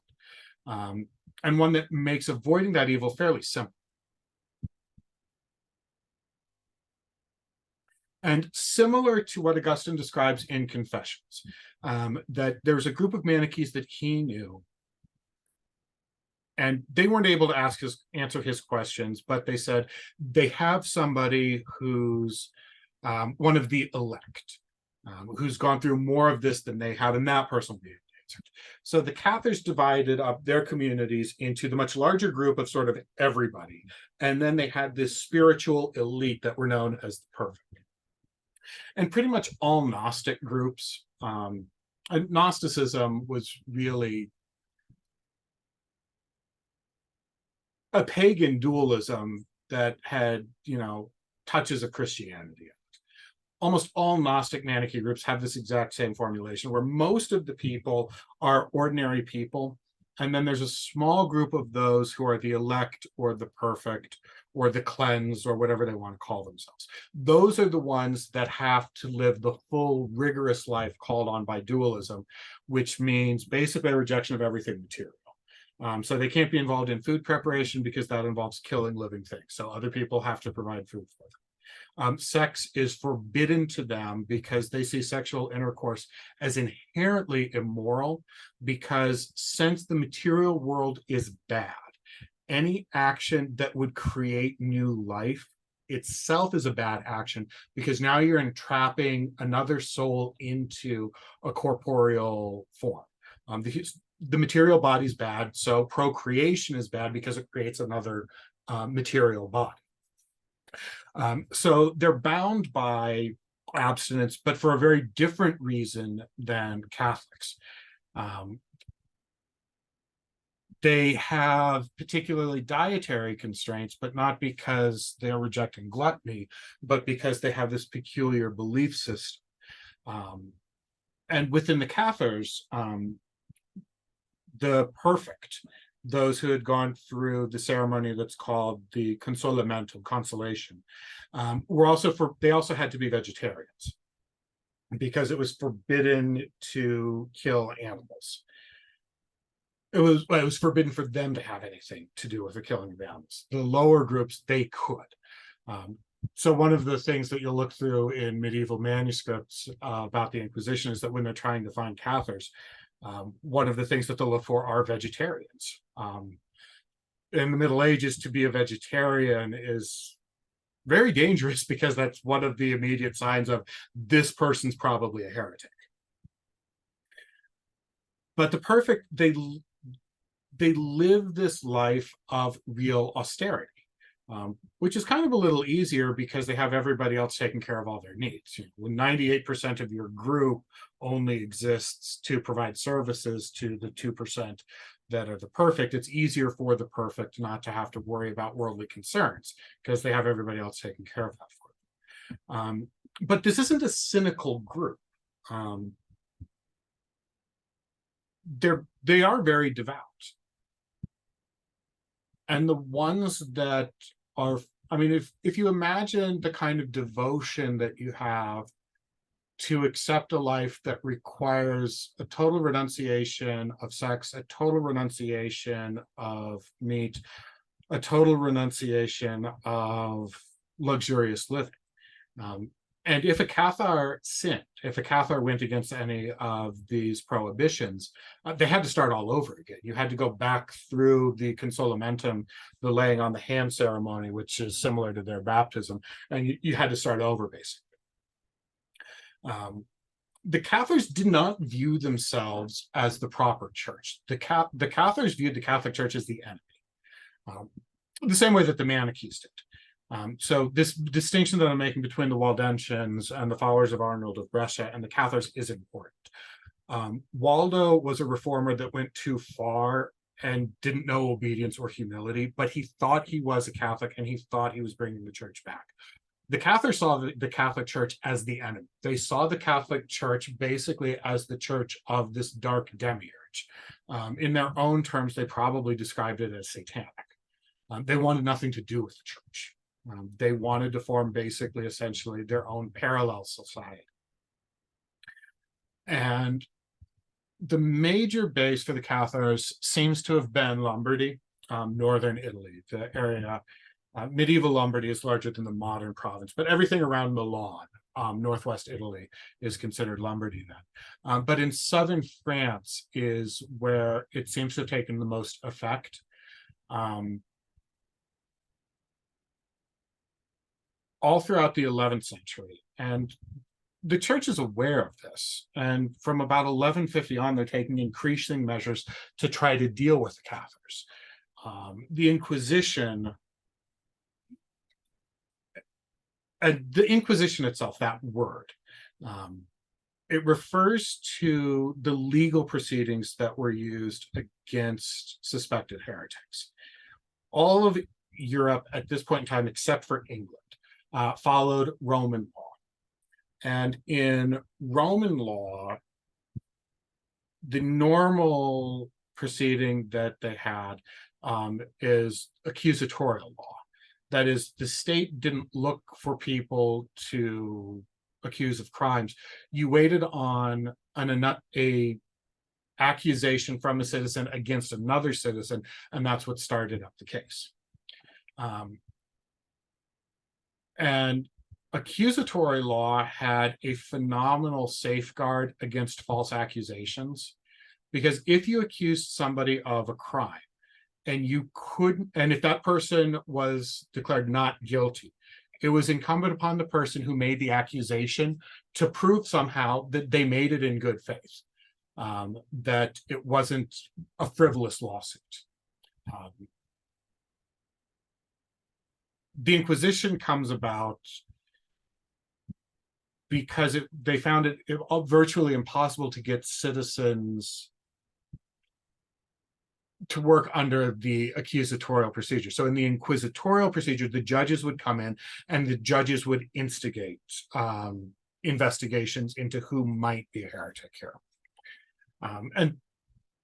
and one that makes avoiding that evil fairly simple. And similar to what Augustine describes in Confessions, that there's a group of Manichees that he knew, and they weren't able to answer his questions, but they said they have somebody who's one of the elect, who's gone through more of this than they have, and that person will be answered. So the Cathars divided up their communities into the much larger group of sort of everybody, and then they had this spiritual elite that were known as the perfect. And pretty much all Gnostic groups, Gnosticism was really a pagan dualism that had, touches of Christianity. Almost all Gnostic Manichae groups have this exact same formulation, where most of the people are ordinary people, and then there's a small group of those who are the elect or the perfect or the cleansed or whatever they want to call themselves. Those are the ones that have to live the full rigorous life called on by dualism, which means basically a rejection of everything material. So they can't be involved in food preparation because that involves killing living things. So other people have to provide food for them. Sex is forbidden to them because they see sexual intercourse as inherently immoral, because since the material world is bad, any action that would create new life itself is a bad action, because now you're entrapping another soul into a corporeal form. The material body is bad, so procreation is bad because it creates another material body. So they're bound by abstinence, but for a very different reason than Catholics. They have particularly dietary constraints, but not because they're rejecting gluttony, but because they have this peculiar belief system. And within the Cathars, the perfect, those who had gone through the ceremony that's called the consolamentum, consolation, they also had to be vegetarians because it was forbidden to kill animals. It was forbidden for them to have anything to do with the killing of animals. The lower groups, they could. So one of the things that you'll look through in medieval manuscripts about the Inquisition is that when they're trying to find Cathars, one of the things that they'll look for are vegetarians. In the Middle Ages, to be a vegetarian is very dangerous because that's one of the immediate signs of this person's probably a heretic. But the perfect, they live this life of real austerity, which is kind of a little easier because they have everybody else taking care of all their needs. When 98% of your group only exists to provide services to the 2% that are the perfect, it's easier for the perfect not to have to worry about worldly concerns because they have everybody else taking care of that for them. But this isn't a cynical group. They are very devout. And the ones that are, if you imagine the kind of devotion that you have to accept a life that requires a total renunciation of sex, a total renunciation of meat, a total renunciation of luxurious living. And if a Cathar sinned, if a Cathar went against any of these prohibitions, they had to start all over again. You had to go back through the consolamentum, the laying on the hand ceremony, which is similar to their baptism, and you had to start over, basically. The Cathars did not view themselves as the proper church. The Cathars viewed the Catholic Church as the enemy, the same way that the Manichees did. So this distinction that I'm making between the Waldensians and the followers of Arnold of Brescia and the Cathars is important. Waldo was a reformer that went too far and didn't know obedience or humility, but he thought he was a Catholic and he thought he was bringing the church back. The Catholics saw the Catholic Church as the enemy. They saw the Catholic Church basically as the church of this dark demiurge. In their own terms, they probably described it as satanic. They wanted nothing to do with the church. They wanted to form basically, essentially, their own parallel society. And the major base for the Cathars seems to have been Lombardy, northern Italy, the area. Medieval Lombardy is larger than the modern province, but everything around Milan, northwest Italy, is considered Lombardy then. But in southern France is where it seems to have taken the most effect. All throughout the 11th century. And the church is aware of this. And from about 1150 on, they're taking increasing measures to try to deal with the Cathars. The Inquisition, the Inquisition itself, that word, it refers to the legal proceedings that were used against suspected heretics. All of Europe at this point in time, except for England, followed Roman law. And in Roman law, the normal proceeding that they had is accusatorial law. That is, the state didn't look for people to accuse of crimes. You waited on a accusation from a citizen against another citizen, and that's what started up the case. And accusatory law had a phenomenal safeguard against false accusations, because if you accused somebody of a crime and if that person was declared not guilty, it was incumbent upon the person who made the accusation to prove somehow that they made it in good faith, that it wasn't a frivolous lawsuit. The Inquisition comes about because they found it virtually impossible to get citizens to work under the accusatorial procedure. So in the inquisitorial procedure, the judges would come in and the judges would instigate investigations into who might be a heretic here. And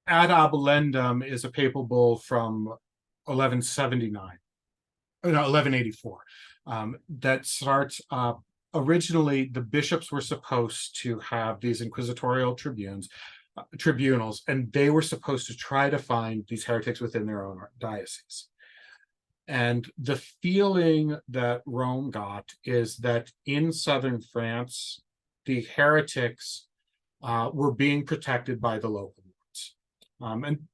Ad Abolendum is a papal bull from 1179. No, 1184, that starts up. Originally, the bishops were supposed to have these inquisitorial tribunals, and they were supposed to try to find these heretics within their own diocese. And the feeling that Rome got is that in southern France, the heretics were being protected by the local lords. And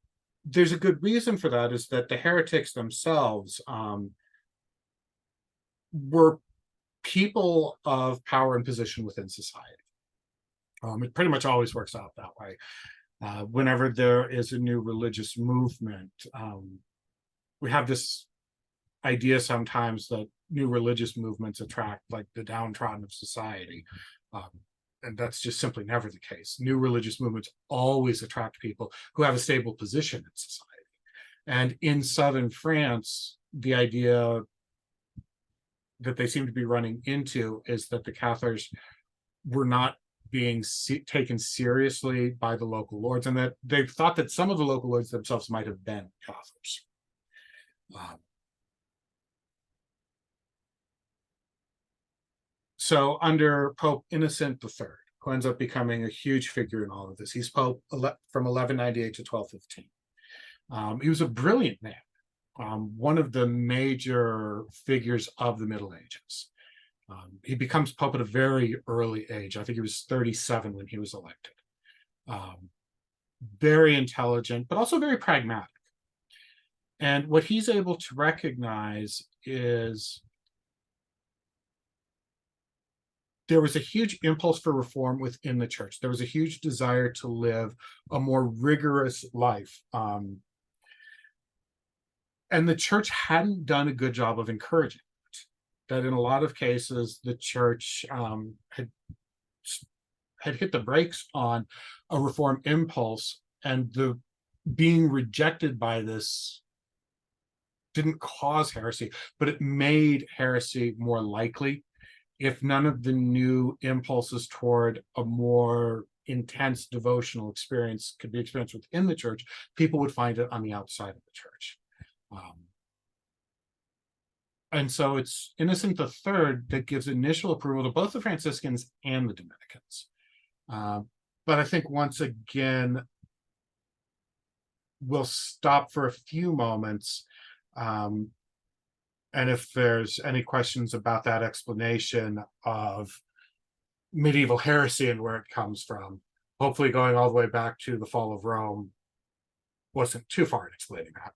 there's a good reason for that, is that the heretics themselves were people of power and position within society. It pretty much always works out that way. Whenever there is a new religious movement, we have this idea sometimes that new religious movements attract like the downtrodden of society. And that's just simply never the case. New religious movements always attract people who have a stable position in society. And in southern France, the idea that they seem to be running into is that the Cathars were not being taken seriously by the local lords, and that they thought that some of the local lords themselves might have been Cathars. So under Pope Innocent III, who ends up becoming a huge figure in all of this, he's Pope from 1198 to 1215. He was a brilliant man. One of the major figures of the Middle Ages. He becomes Pope at a very early age. I think he was 37 when he was elected. Very intelligent, but also very pragmatic. And what he's able to recognize is there was a huge impulse for reform within the church. There was a huge desire to live a more rigorous life. And the church hadn't done a good job of encouraging it. that in a lot of cases the church had hit the brakes on a reform impulse, and the being rejected by this didn't cause heresy, but it made heresy more likely. If none of the new impulses toward a more intense devotional experience could be experienced within the church, people would find it on the outside of the church. And so it's Innocent III that gives initial approval to both the Franciscans and the Dominicans. But I think once again, we'll stop for a few moments. And if there's any questions about that explanation of medieval heresy and where it comes from, hopefully going all the way back to the fall of Rome wasn't too far in explaining that.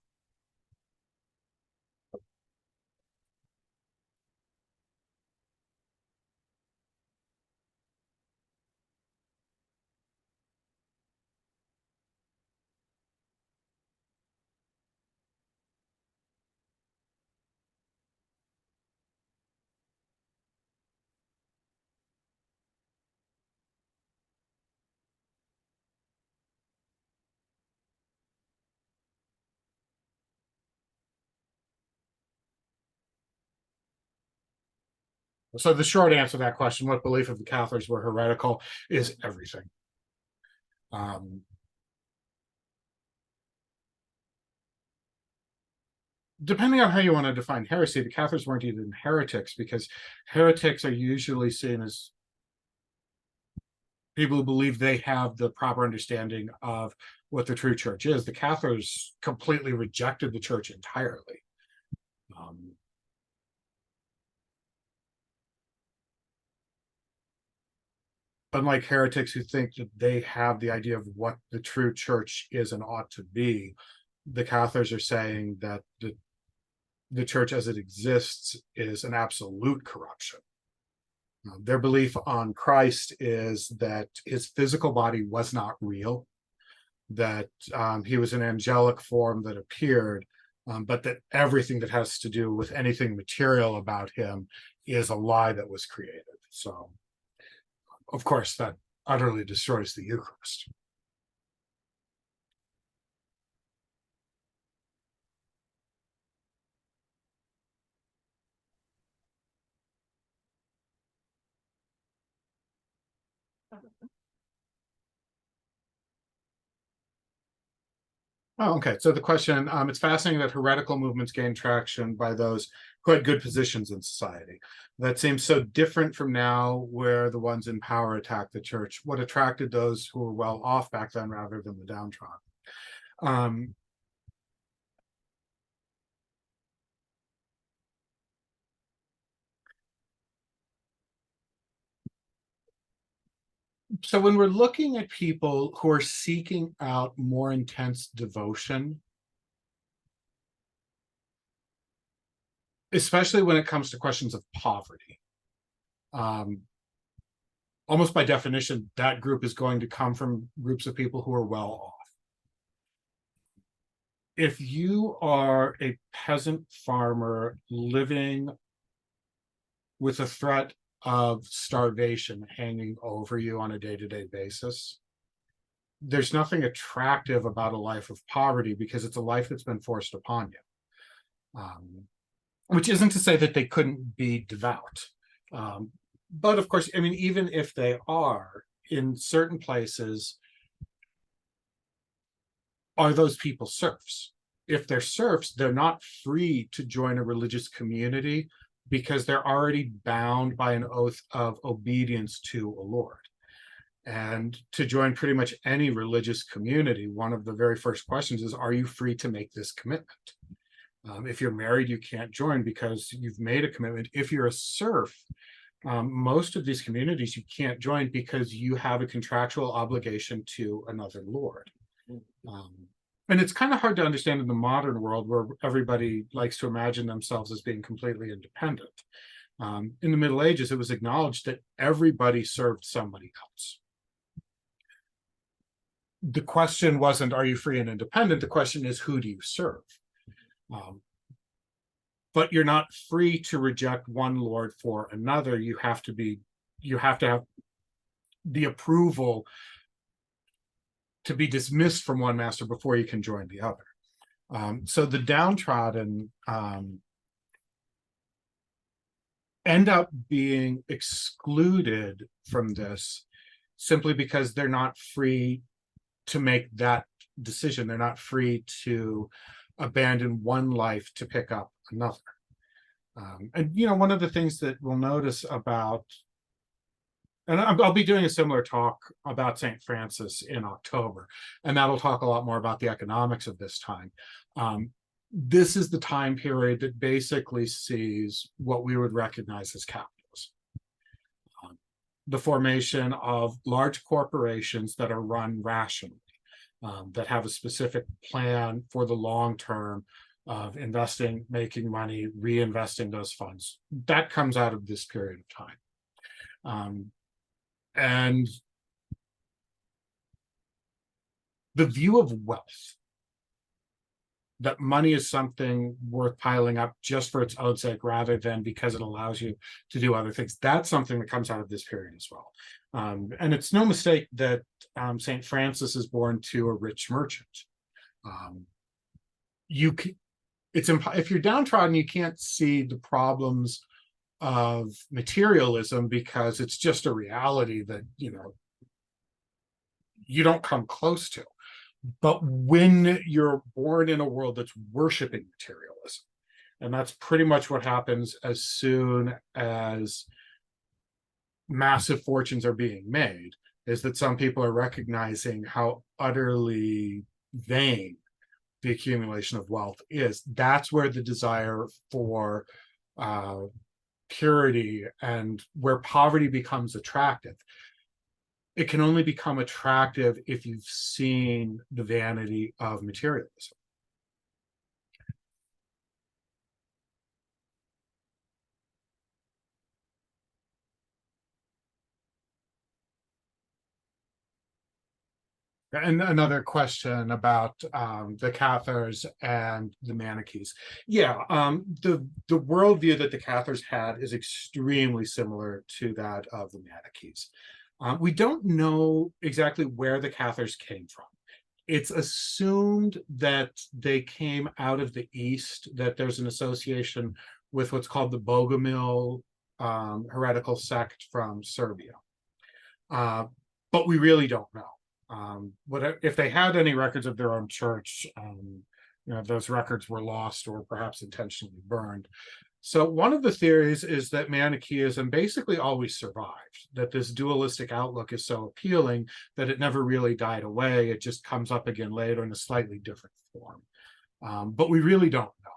So the short answer to that question, what belief of the Catholics were heretical, is everything. Depending on how you want to define heresy, the Catholics weren't even heretics, because heretics are usually seen as people who believe they have the proper understanding of what the true church is. The Catholics completely rejected the church entirely. Unlike heretics who think that they have the idea of what the true church is and ought to be, the Catholics are saying that the church as it exists is an absolute corruption. Their belief on Christ is that his physical body was not real, that he was an angelic form that appeared, but that everything that has to do with anything material about him is a lie that was created. So, of course, that utterly destroys the Eucharist. Oh, okay. So the question, it's fascinating that heretical movements gain traction by those who had good positions in society. That seems so different from now, where the ones in power attack the church. What attracted those who were well off back then rather than the downtrodden? So when we're looking at people who are seeking out more intense devotion, especially when it comes to questions of poverty, almost by definition, that group is going to come from groups of people who are well off. If you are a peasant farmer living with a threat of starvation hanging over you on a day-to-day basis, there's nothing attractive about a life of poverty, because it's a life that's been forced upon you. Which isn't to say that they couldn't be devout. But of course, I mean, even if they are, in certain places, are those people serfs? If they're serfs, they're not free to join a religious community, because they're already bound by an oath of obedience to a lord. And to join pretty much any religious community, one of the very first questions is, are you free to make this commitment? If you're married, you can't join because you've made a commitment. If you're a serf, most of these communities you can't join because you have a contractual obligation to another lord. And it's kind of hard to understand in the modern world, where everybody likes to imagine themselves as being completely independent. In the Middle Ages, it was acknowledged that everybody served somebody else. The question wasn't, are you free and independent? The question is, who do you serve? but you're not free to reject one lord for another. You have to have the approval to be dismissed from one master before you can join the other. So the downtrodden end up being excluded from this simply because they're not free to make that decision. They're not free to abandon one life to pick up another. And one of the things that we'll notice about, and I'll be doing a similar talk about St. Francis in October, and that'll talk a lot more about the economics of this time. This is the time period that basically sees what we would recognize as capitalism. The formation of large corporations that are run rationally, that have a specific plan for the long term of investing, making money, reinvesting those funds. That comes out of this period of time. And the view of wealth, that money is something worth piling up just for its own sake rather than because it allows you to do other things. That's something that comes out of this period as well. And it's no mistake that St. Francis is born to a rich merchant. If you're downtrodden, you can't see the problems of materialism because it's just a reality that you don't come close to. But when you're born in a world that's worshiping materialism, and that's pretty much what happens as soon as massive fortunes are being made, is that some people are recognizing how utterly vain the accumulation of wealth is. That's where the desire for purity and where poverty becomes attractive. It can only become attractive if you've seen the vanity of materialism. And another question about the Cathars and the Manichees. Yeah, the worldview that the Cathars had is extremely similar to that of the Manichees. We don't know exactly where the Cathars came from. It's assumed that they came out of the East, that there's an association with what's called the Bogomil heretical sect from Serbia. But we really don't know. If they had any records of their own church, those records were lost or perhaps intentionally burned. So one of the theories is that Manichaeism basically always survived, that this dualistic outlook is so appealing that it never really died away. It just comes up again later in a slightly different form. But we really don't know.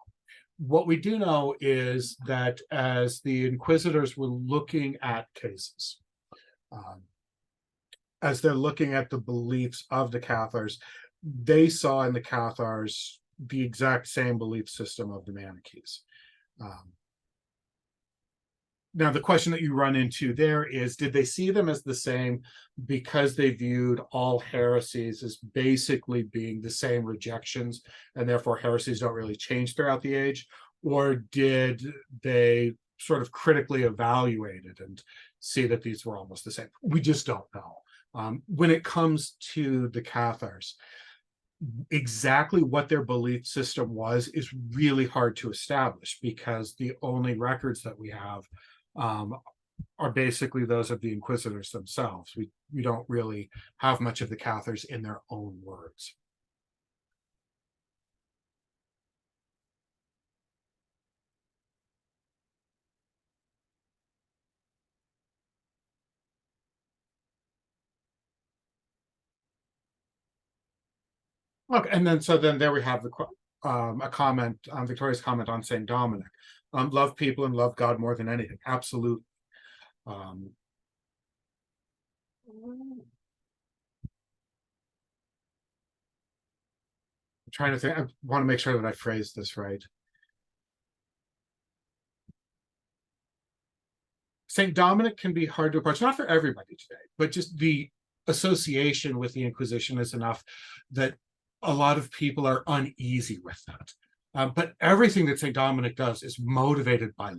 What we do know is that as the inquisitors were looking at cases, as they're looking at the beliefs of the Cathars, they saw in the Cathars the exact same belief system of the Manichees. Now, the question that you run into there is, did they see them as the same because they viewed all heresies as basically being the same rejections, and therefore heresies don't really change throughout the age? Or did they sort of critically evaluate it and see that these were almost the same? We just don't know. When it comes to the Cathars, exactly what their belief system was is really hard to establish because the only records that we have are basically those of the inquisitors themselves. We don't really have much of the Cathars in their own words. Okay, and then there we have a comment, Victoria's comment on Saint Dominic. Love people and love God more than anything. Absolutely. I'm trying to think. I want to make sure that I phrase this right. Saint Dominic can be hard to approach, not for everybody today, but just the association with the Inquisition is enough that a lot of people are uneasy with that. But everything that St. Dominic does is motivated by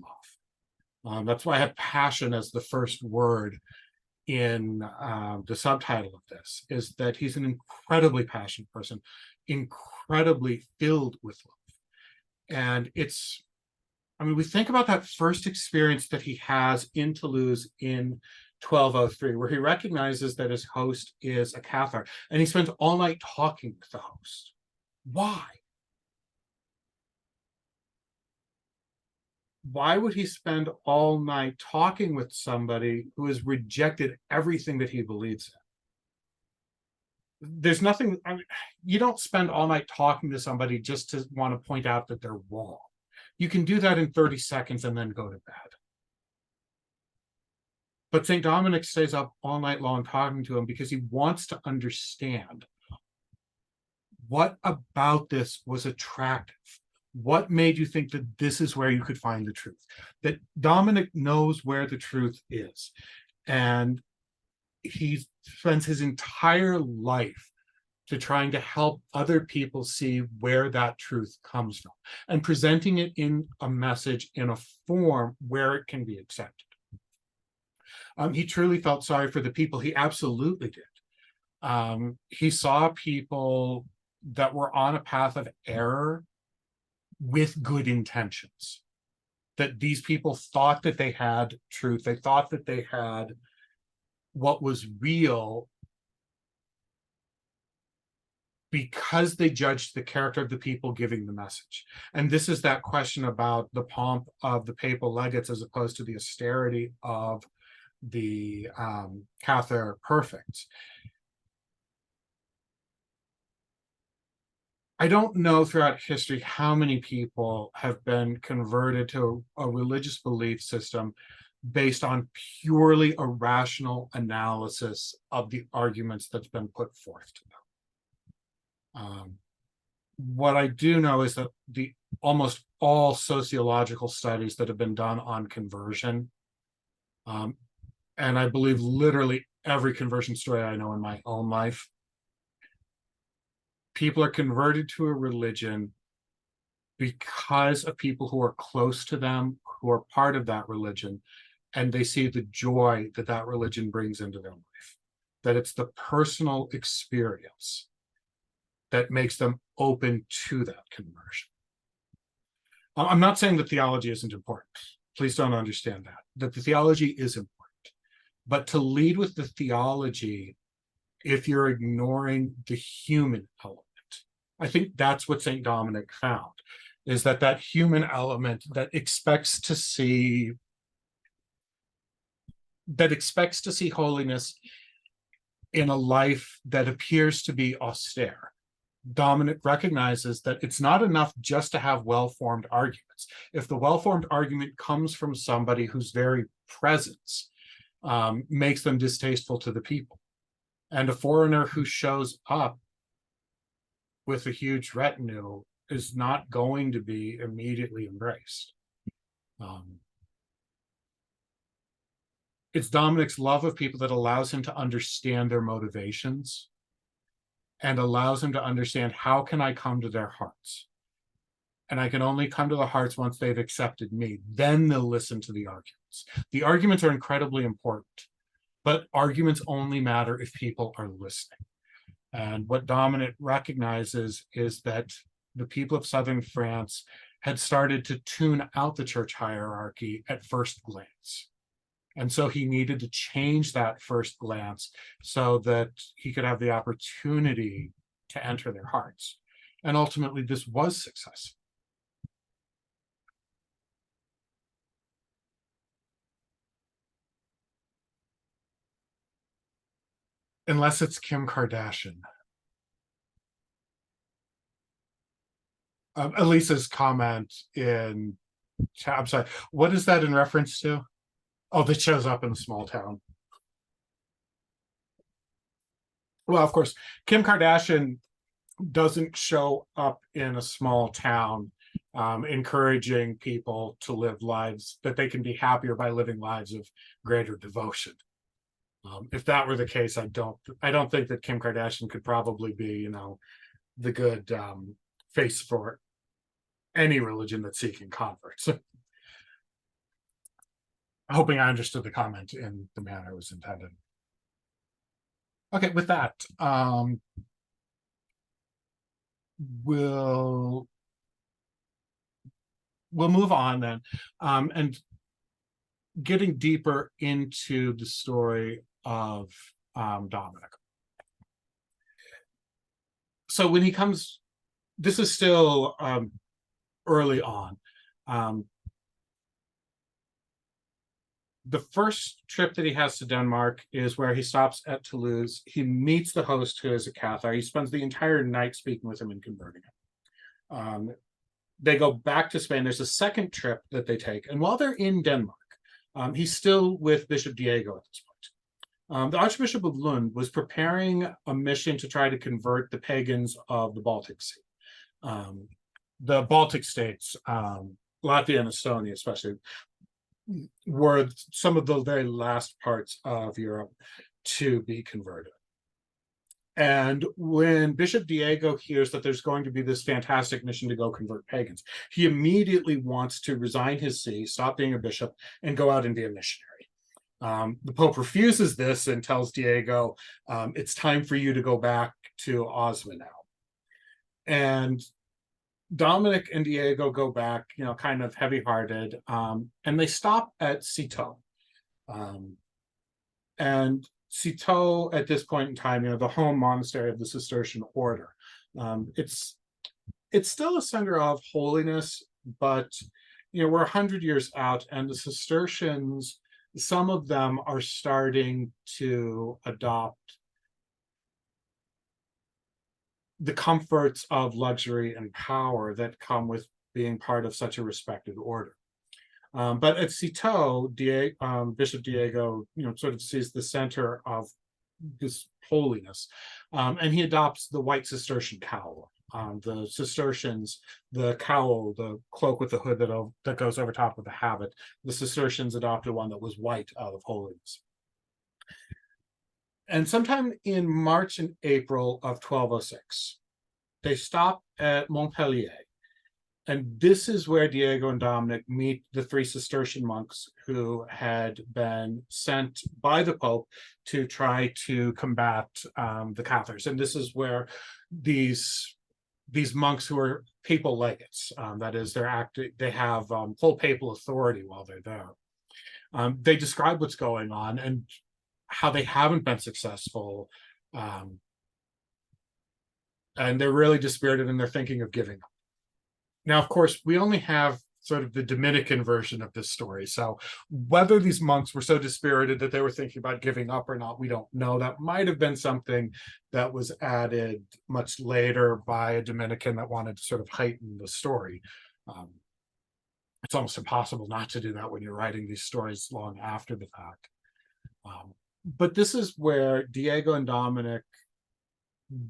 love. That's why I have passion as the first word in the subtitle of this, is that he's an incredibly passionate person, incredibly filled with love. And we think about that first experience that he has in Toulouse in 1203, where he recognizes that his host is a Cathar, and he spends all night talking with the host. Why? Why would he spend all night talking with somebody who has rejected everything that he believes in? There's nothing, you don't spend all night talking to somebody just to want to point out that they're wrong. You can do that in 30 seconds and then go to bed. But St. Dominic stays up all night long talking to him because he wants to understand what about this was attractive. What made you think that this is where you could find the truth? That Dominic knows where the truth is. And he spends his entire life to trying to help other people see where that truth comes from and presenting it in a message in a form where it can be accepted. He truly felt sorry for the people. He absolutely did. He saw people that were on a path of error with good intentions, that these people thought that they had truth. They thought that they had what was real because they judged the character of the people giving the message. And this is that question about the pomp of the papal legates as opposed to the austerity of the Cathar perfects. I don't know throughout history how many people have been converted to a religious belief system based on purely a rational analysis of the arguments that's been put forth to them. What I do know is that the almost all sociological studies that have been done on conversion, and I believe literally every conversion story I know in my own life, people are converted to a religion because of people who are close to them, who are part of that religion, and they see the joy that that religion brings into their life, that it's the personal experience that makes them open to that conversion. I'm not saying that theology isn't important. Please don't understand that the theology is important. But to lead with the theology, if you're ignoring the human element, I think that's what St. Dominic found, is that human element that expects to see holiness in a life that appears to be austere. Dominic recognizes that it's not enough just to have well-formed arguments. If the well-formed argument comes from somebody whose very presence makes them distasteful to the people, and a foreigner who shows up with a huge retinue is not going to be immediately embraced. It's Dominic's love of people that allows him to understand their motivations and allows him to understand, how can I come to their hearts? And I can only come to the hearts once they've accepted me. Then they'll listen to the arguments. The arguments are incredibly important, but arguments only matter if people are listening. And what Dominic recognizes is that the people of southern France had started to tune out the church hierarchy at first glance. And so he needed to change that first glance so that he could have the opportunity to enter their hearts. And ultimately, this was successful. Unless it's Kim Kardashian. Elisa's comment in, I'm sorry, what is that in reference to? Oh, that shows up in a small town. Well, of course, Kim Kardashian doesn't show up in a small town encouraging people to live lives that they can be happier by living lives of greater devotion. If that were the case, I don't think that Kim Kardashian could probably be, the good face for any religion that's seeking converts. Hoping I understood the comment in the manner it was intended. Okay, with that, we'll move on then, and getting deeper into the story of Dominic. So when he comes, this is still early on. The first trip that he has to Denmark is where he stops at Toulouse. He meets the host, who is a Cathar. He spends the entire night speaking with him and converting him. They go back to Spain. There's a second trip that they take. And while they're in Denmark, he's still with Bishop Diego at this point. The Archbishop of Lund was preparing a mission to try to convert the pagans of the Baltic Sea. The Baltic states, Latvia and Estonia especially, were some of the very last parts of Europe to be converted. And when Bishop Diego hears that there's going to be this fantastic mission to go convert pagans, he immediately wants to resign his see, stop being a bishop, and go out and be a missionary. The Pope refuses this and tells Diego, it's time for you to go back to Osma now. And Dominic and Diego go back, kind of heavy-hearted, and they stop at Citeaux. And Citeaux, at this point in time, the home monastery of the Cistercian order. It's still a center of holiness, but we're 100 years out, and the Cistercians, some of them are starting to adopt the comforts of luxury and power that come with being part of such a respected order. But at Citeaux, Bishop Diego, sort of sees the center of this holiness, and he adopts the white Cistercian cowl. The Cistercians, the cowl, the cloak with the hood that goes over top of the habit, the Cistercians adopted one that was white out of holiness. And sometime in March and April of 1206, they stop at Montpellier. And this is where Diego and Dominic meet the 3 Cistercian monks who had been sent by the Pope to try to combat the Cathars. And this is where these monks, who are papal legates, that is, they have full papal authority while they're there. They describe what's going on and how they haven't been successful, and they're really dispirited, and they're thinking of giving up. Now, of course, we only have sort of the Dominican version of this story, so whether these monks were so dispirited that they were thinking about giving up or not, we don't know. That might have been something that was added much later by a Dominican that wanted to sort of heighten the story. It's almost impossible not to do that when you're writing these stories long after the fact. But this is where Diego and Dominic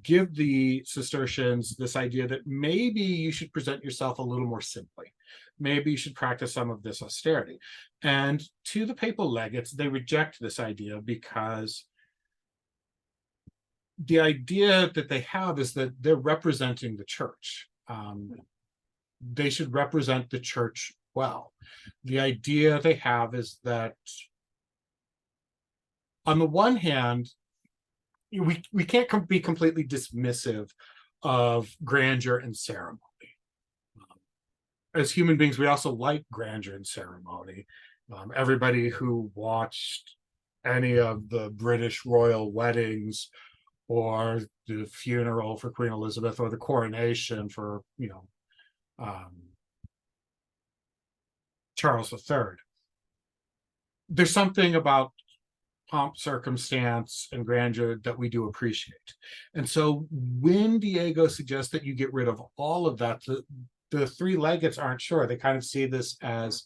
give the Cistercians this idea that maybe you should present yourself a little more simply. Maybe you should practice some of this austerity. And to the papal legates, they reject this idea because the idea that they have is that they're representing the church. They should represent the church well. The idea they have is that, on the one hand, we can't be completely dismissive of grandeur and ceremony. As human beings, we also like grandeur and ceremony. Everybody who watched any of the British royal weddings, or the funeral for Queen Elizabeth, or the coronation for Charles III, there's something about pomp, circumstance, and grandeur that we do appreciate. And so when Diego suggests that you get rid of all of that, the 3 legates aren't sure. They kind of see this as,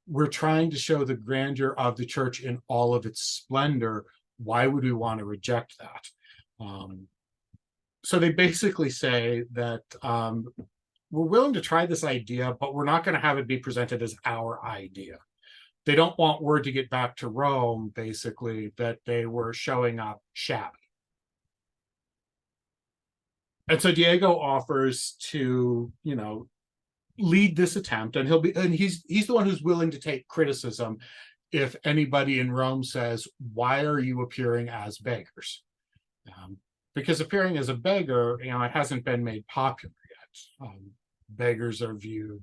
we're trying to show the grandeur of the church in all of its splendor. Why would we want to reject that? So they basically say that we're willing to try this idea, but we're not going to have it be presented as our idea. They don't want word to get back to Rome, basically, that they were showing up shabby. And so Diego offers to, lead this attempt, and he's the one who's willing to take criticism if anybody in Rome says, "Why are you appearing as beggars?" Because appearing as a beggar, it hasn't been made popular yet. Beggars are viewed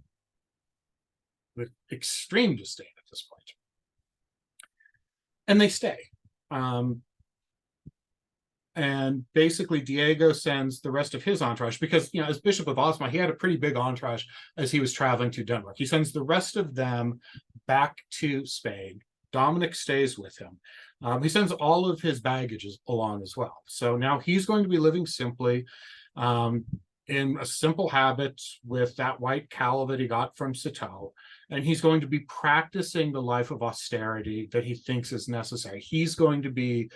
with extreme disdain at this point, and they stay. And basically, Diego sends the rest of his entourage, because as Bishop of Osma, he had a pretty big entourage as he was traveling to Denmark. He sends the rest of them back to Spain. Dominic stays with him. He sends all of his baggage along as well. So now he's going to be living simply, in a simple habit with that white cowl that he got from Citeaux. And he's going to be practicing the life of austerity that he thinks is necessary. He's going to be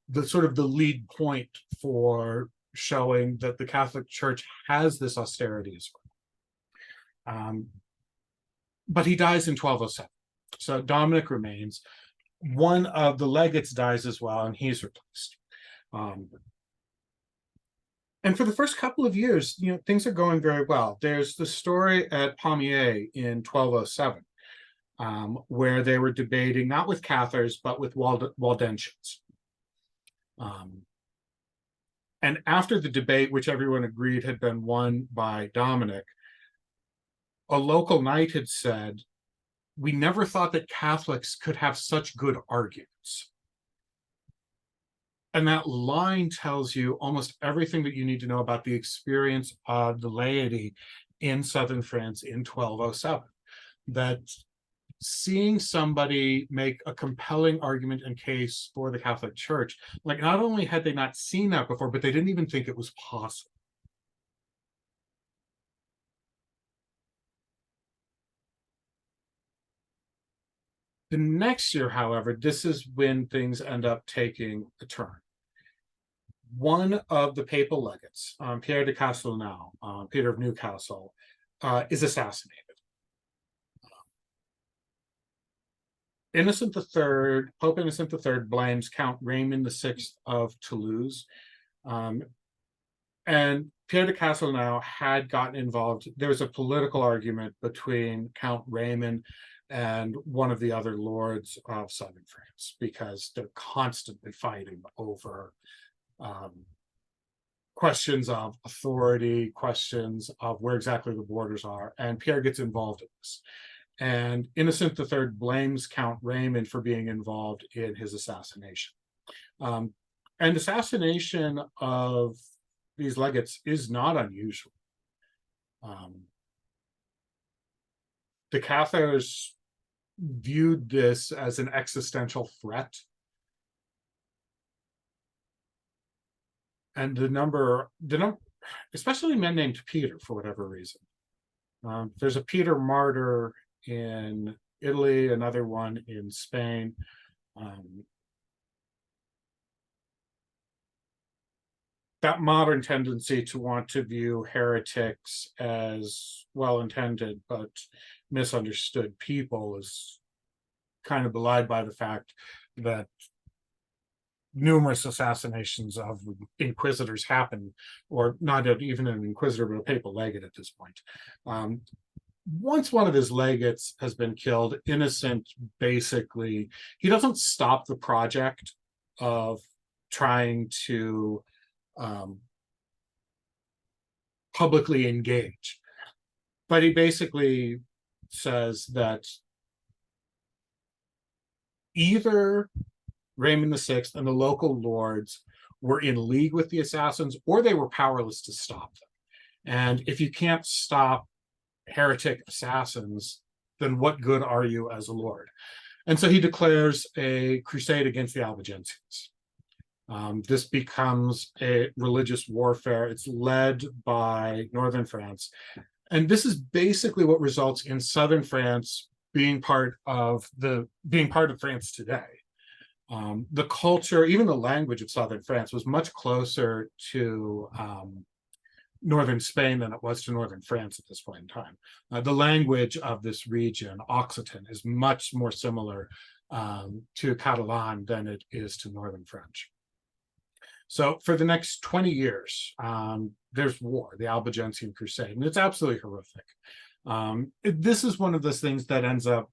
the sort of the lead point for showing that the Catholic Church has this austerity as well. But he dies in 1207. So Dominic remains. One of the legates dies as well, and he's replaced. And for the first couple of years, things are going very well. There's the story at Pamiers in 1207, where they were debating, not with Cathars, but with Waldensians. And after the debate, which everyone agreed had been won by Dominic, a local knight had said, "We never thought that Catholics could have such good arguments." And that line tells you almost everything that you need to know about the experience of the laity in southern France in 1207. That seeing somebody make a compelling argument and case for the Catholic Church, like, not only had they not seen that before, but they didn't even think it was possible. The next year, however, this is when things end up taking a turn. One of the papal legates, Pierre de Castelnau, Peter of Newcastle, is assassinated. Pope Innocent III blames Count Raymond VI of Toulouse. And Pierre de Castelnau had gotten involved. There was a political argument between Count Raymond and one of the other lords of southern France, because they're constantly fighting over questions of authority, questions of where exactly the borders are, and Pierre gets involved in this. And Innocent III blames Count Raymond for being involved in his assassination. And assassination of these legates is not unusual. The Cathars viewed this as an existential threat. And the number, especially men named Peter, for whatever reason. There's a Peter martyr in Italy, another one in Spain. That modern tendency to want to view heretics as well-intended but misunderstood people is kind of belied by the fact that numerous assassinations of inquisitors happen, or not even an inquisitor, but a papal legate at this point. Once one of his legates has been killed, Innocent basically, he doesn't stop the project of trying to publicly engage, but he basically says that either Raymond VI and the local lords were in league with the assassins, or they were powerless to stop them. And if you can't stop heretic assassins, then what good are you as a lord? And so he declares a crusade against the Albigensians. This becomes a religious warfare. It's led by northern France. And this is basically what results in southern France being part of France today. The culture, even the language of southern France, was much closer to northern Spain than it was to northern France at this point in time. The language of this region, Occitan, is much more similar to Catalan than it is to northern French. So for the next 20 years, there's war, the Albigensian Crusade, and it's absolutely horrific. This is one of those things that ends up,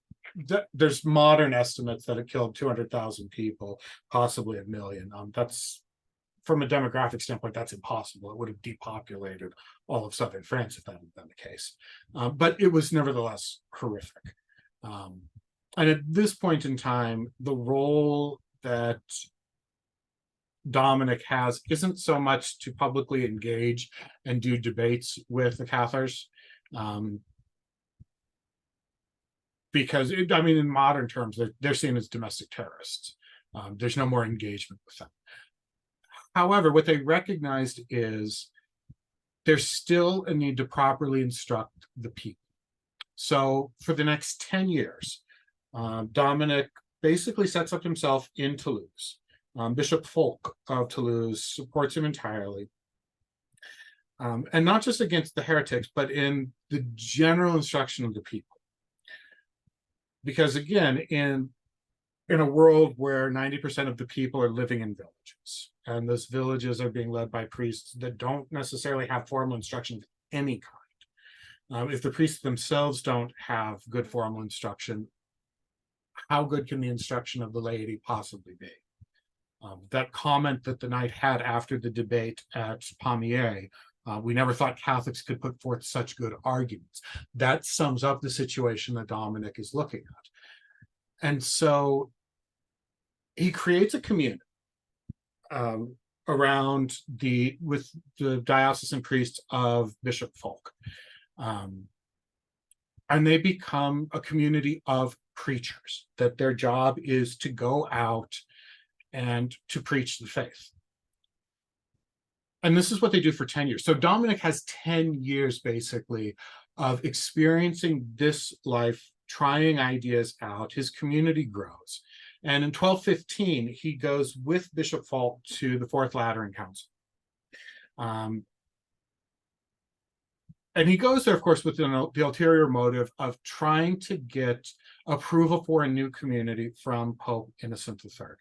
there's modern estimates that it killed 200,000 people, possibly 1 million. That's, from a demographic standpoint, that's impossible. It would have depopulated all of southern France if that had been the case. But it was nevertheless horrific. And at this point in time, the role that Dominic has isn't so much to publicly engage and do debates with the Cathars, because I mean, in modern terms, they're seen as domestic terrorists. There's no more engagement with them. However, what they recognized is there's still a need to properly instruct the people. So for the next 10 years, Dominic basically sets up himself in Toulouse. Bishop Folk of Toulouse supports him entirely. And not just against the heretics, but in the general instruction of the people. Because again, in a world where 90% of the people are living in villages, and those villages are being led by priests that don't necessarily have formal instruction of any kind. If the priests themselves don't have good formal instruction, how good can the instruction of the laity possibly be? That comment that the Knight had after the debate at Pamiers, we never thought Catholics could put forth such good arguments. That sums up the situation that Dominic is looking at. And so he creates a community around with the diocesan priests of Bishop Folk. And they become a community of preachers, that their job is to go out and to preach the faith. And this is what they do for 10 years. So Dominic has 10 years, basically, of experiencing this life, trying ideas out. His community grows. And in 1215, he goes with Bishop Folk to the Fourth Lateran Council. And he goes there, of course, with the ulterior motive of trying to get approval for a new community from Pope Innocent III.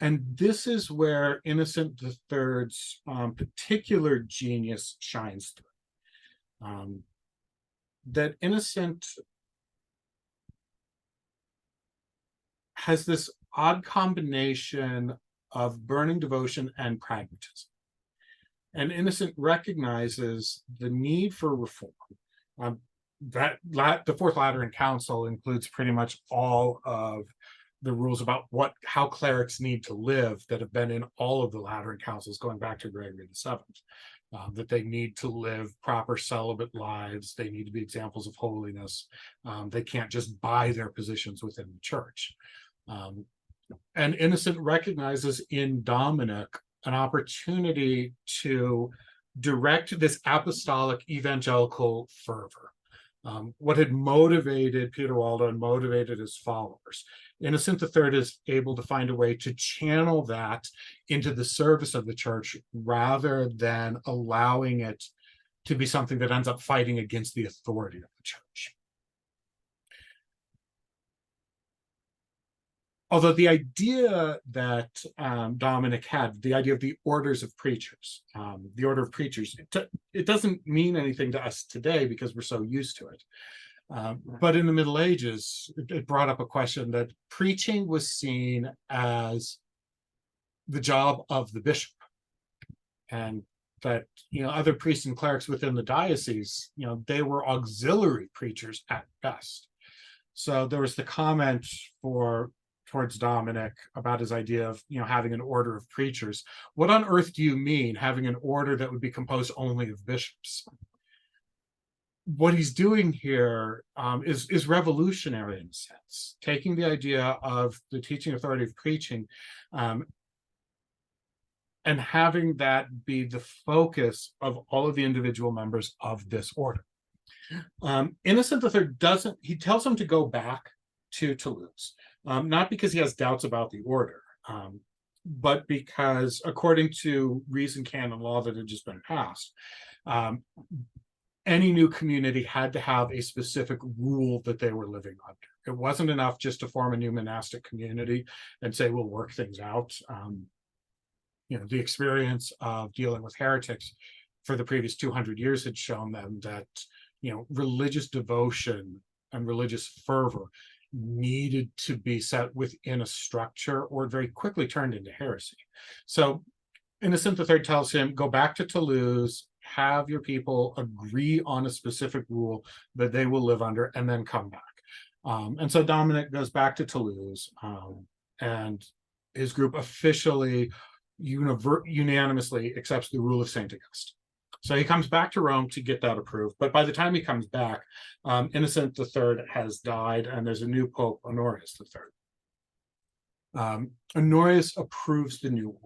And this is where Innocent III's particular genius shines through. That Innocent has this odd combination of burning devotion and pragmatism. And Innocent recognizes the need for reform. The Fourth Lateran Council includes pretty much all of the rules about how clerics need to live that have been in all of the Lateran councils going back to Gregory VII. That they need to live proper celibate lives. They need to be examples of holiness. They can't just buy their positions within the church. And Innocent recognizes in Dominic an opportunity to direct this apostolic evangelical fervor. What had motivated Peter Waldo and motivated his followers. Innocent III is able to find a way to channel that into the service of the church rather than allowing it to be something that ends up fighting against the authority of the church. Although the idea that Dominic had, the idea of the orders of preachers, the order of preachers, it doesn't mean anything to us today because we're so used to it. But in the Middle Ages, it brought up a question that preaching was seen as the job of the bishop. And that, other priests and clerics within the diocese, they were auxiliary preachers at best. So there was the comment towards Dominic about his idea of having an order of preachers. What on earth do you mean having an order that would be composed only of bishops? What he's doing here is revolutionary in a sense, taking the idea of the teaching authority of preaching and having that be the focus of all of the individual members of this order. Innocent III he tells him to go back to Toulouse. Not because he has doubts about the order, but because according to reason canon law that had just been passed, any new community had to have a specific rule that they were living under. It wasn't enough just to form a new monastic community and say, we'll work things out. The experience of dealing with heretics for the previous 200 years had shown them that religious devotion and religious fervor needed to be set within a structure, or it very quickly turned into heresy. So Innocent III tells him, go back to Toulouse, have your people agree on a specific rule that they will live under, and then come back. And so Dominic goes back to Toulouse, and his group officially unanimously accepts the rule of St. Augustine. So he comes back to Rome to get that approved. But by the time he comes back, Innocent III has died, and there's a new Pope, Honorius III. Honorius approves the new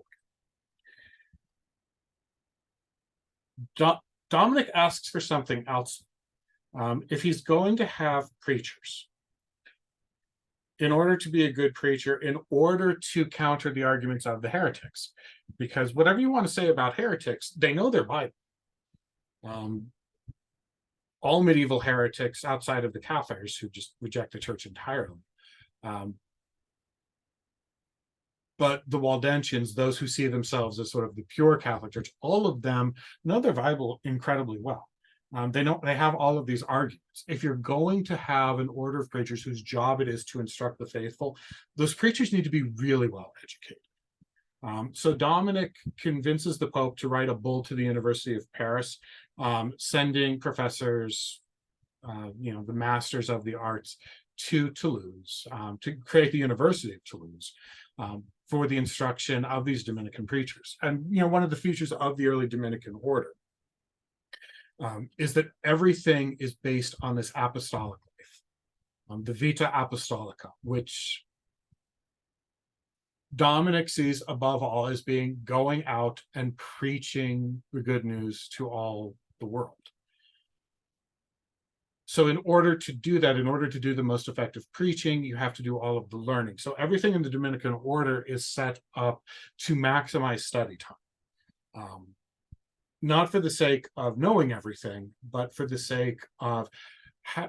order. Dominic asks for something else. If he's going to have preachers, in order to be a good preacher, in order to counter the arguments of the heretics, because whatever you want to say about heretics, they know their Bible. All medieval heretics, outside of the Cathars who just reject the church entirely, but the Waldensians, those who see themselves as sort of the pure Catholic Church, all of them know their Bible incredibly well. They have all of these arguments. If you're going to have an order of preachers whose job it is to instruct the faithful, those preachers need to be really well educated. So Dominic convinces the Pope to write a bull to the University of Paris, sending professors, the masters of the arts, to Toulouse, to create the University of Toulouse, for the instruction of these Dominican preachers. And one of the features of the early Dominican order is that everything is based on this apostolic life, the Vita Apostolica, which Dominic sees above all as being going out and preaching the good news to all the world. So in order to do that, in order to do the most effective preaching, you have to do all of the learning. So everything in the Dominican order is set up to maximize study time. Not for the sake of knowing everything, but for the sake of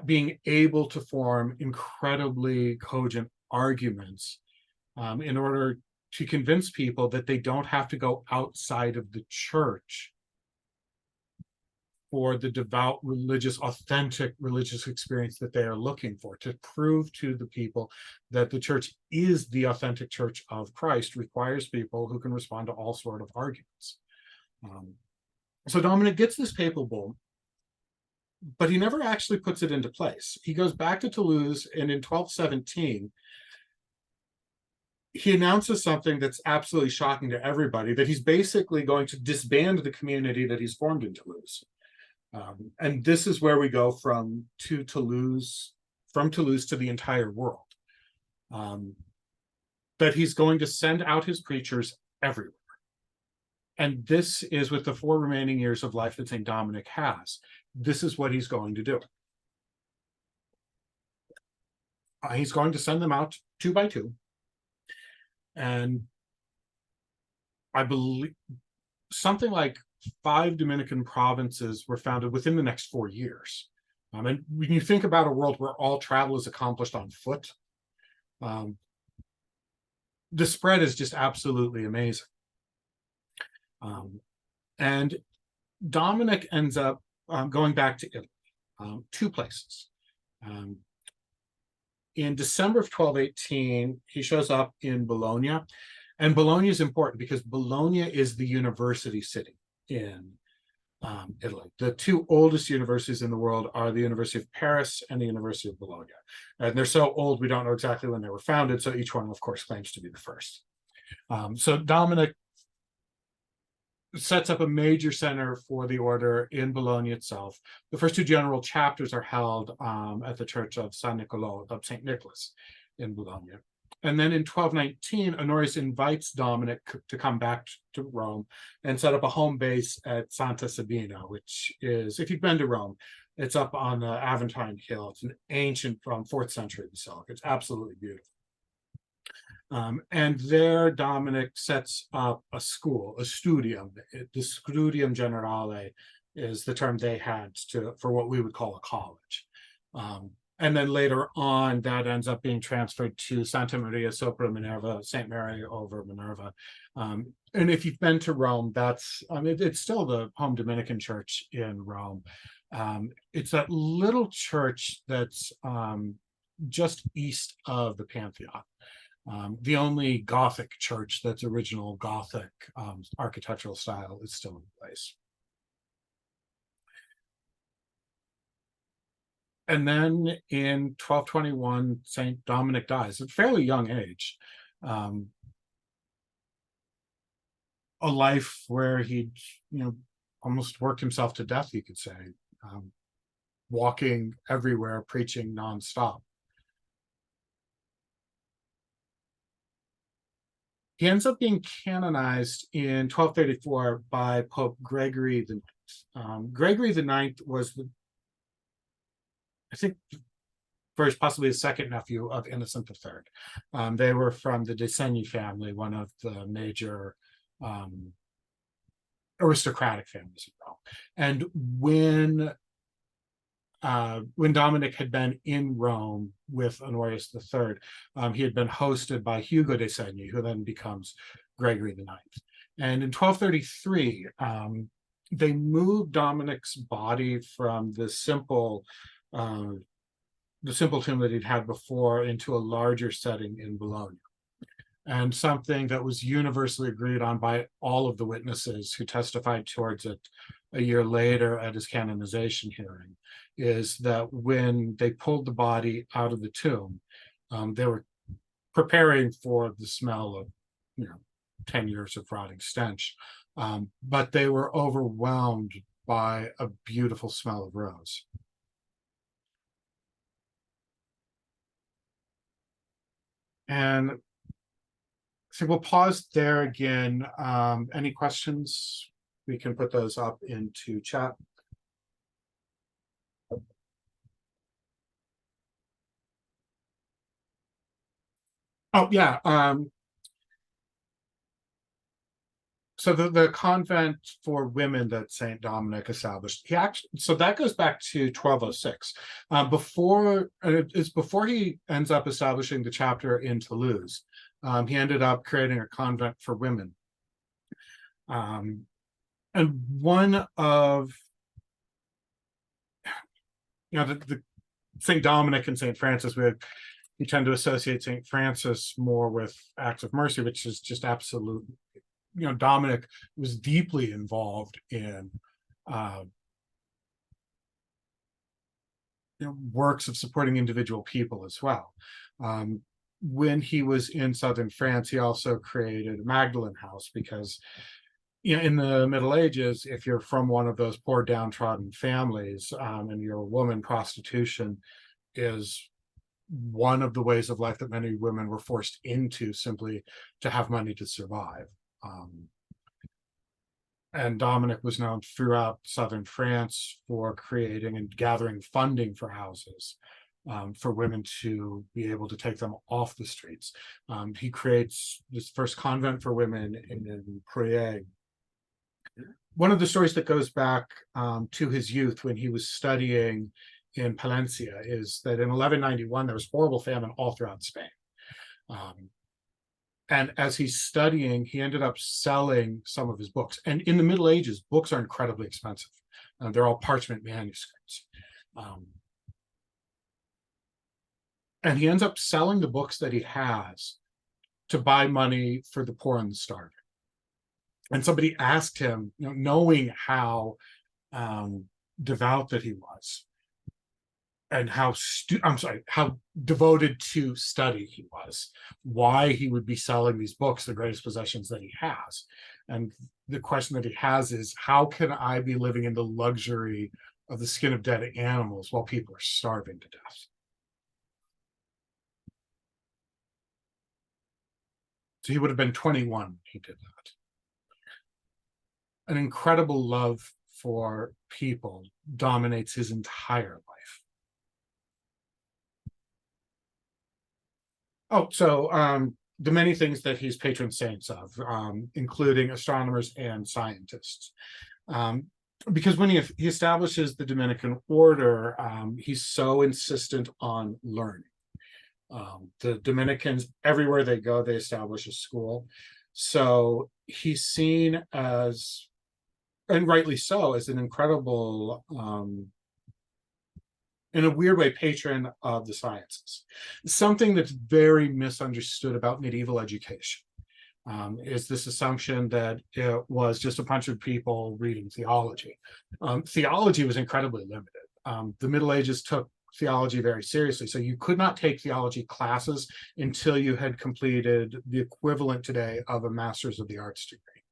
being able to form incredibly cogent arguments in order to convince people that they don't have to go outside of the church for the devout, religious, authentic religious experience that they are looking for. To prove to the people that the church is the authentic church of Christ requires people who can respond to all sort of arguments. So Dominic gets this papal bull, but he never actually puts it into place. He goes back to Toulouse, and in 1217, he announces something that's absolutely shocking to everybody, that he's basically going to disband the community that he's formed in Toulouse. And this is where we go from Toulouse to the entire world. That he's going to send out his preachers everywhere. And this is, with the 4 remaining years of life that St. Dominic has, this is what he's going to do. He's going to send them out 2 by 2. And I believe something like 5 Dominican provinces were founded within the next 4 years. And when you think about a world where all travel is accomplished on foot, the spread is just absolutely amazing. And Dominic ends up going back to Italy, 2 places. In December of 1218, he shows up in Bologna. And Bologna is important because Bologna is the university city in Italy. The 2 oldest universities in the world are the University of Paris and the University of Bologna. And they're so old, we don't know exactly when they were founded, so each one, of course, claims to be the first. So Dominic sets up a major center for the order in Bologna itself. The first 2 general chapters are held at the Church of San Niccolò, of St. Nicholas in Bologna. And then in 1219, Honorius invites Dominic to come back to Rome and set up a home base at Santa Sabina, which is, if you've been to Rome, it's up on the Aventine Hill. It's an ancient, from 4th century basilica. It's absolutely beautiful. And there Dominic sets up a school, a studium. The Studium Generale is the term they had for what we would call a college. And then later on, that ends up being transferred to Santa Maria sopra Minerva, St. Mary over Minerva. And if you've been to Rome, it's still the home Dominican church in Rome. It's that little church that's just east of the Pantheon. The only Gothic church that's original Gothic architectural style is still in place. And then in 1221, St. Dominic dies at a fairly young age. Um, a life where he'd, almost worked himself to death, you could say, um, walking everywhere, preaching nonstop. He ends up being canonized in 1234 by Pope Gregory the Gregory the Ninth was I think, first, possibly the second nephew of Innocent III. They were from the De Segni family, one of the major aristocratic families in Rome. And when Dominic had been in Rome with Honorius III, he had been hosted by Hugo de Segni, who then becomes Gregory the Ninth. And in 1233, they moved Dominic's body from the simple tomb that he'd had before into a larger setting in Bologna. And something that was universally agreed on by all of the witnesses who testified towards it a year later at his canonization hearing is that when they pulled the body out of the tomb, they were preparing for the smell of, 10 years of rotting stench. But they were overwhelmed by a beautiful smell of rose. And so we'll pause there again. Any questions? We can put those up into chat. Oh, yeah. So the convent for women that St. Dominic established, so that goes back to 1206. It's before he ends up establishing the chapter in Toulouse. He ended up creating a convent for women. And one of, the St. Dominic and St. Francis, we tend to associate St. Francis more with acts of mercy, which is just absolute. Dominic was deeply involved in works of supporting individual people as well. When he was in southern France, he also created a Magdalene house because in the Middle Ages, if you're from one of those poor downtrodden families and you're a woman, prostitution is one of the ways of life that many women were forced into simply to have money to survive. And Dominic was known throughout southern France for creating and gathering funding for houses for women to be able to take them off the streets. He creates this first convent for women in Preuillet. One of the stories that goes back to his youth when he was studying in Palencia is that in 1191, there was horrible famine all throughout Spain. And as he's studying, he ended up selling some of his books. And in the Middle Ages, books are incredibly expensive. They're all parchment manuscripts. And he ends up selling the books that he has to buy money for the poor and the starving. And somebody asked him, knowing how devout that he was, and how devoted to study he was, why he would be selling these books, the greatest possessions that he has. And the question that he has is, how can I be living in the luxury of the skin of dead animals while people are starving to death? So he would have been 21 when he did that. An incredible love for people dominates his entire life. Oh, so the many things that he's patron saints of, including astronomers and scientists. Because when he establishes the Dominican order, he's so insistent on learning. The Dominicans, everywhere they go, they establish a school. So he's seen as, and rightly so, as an incredible in a weird way, patron of the sciences. Something that's very misunderstood about medieval education is this assumption that it was just a bunch of people reading theology. Theology was incredibly limited. The Middle Ages took theology very seriously. So you could not take theology classes until you had completed the equivalent today of a master's of the arts degree.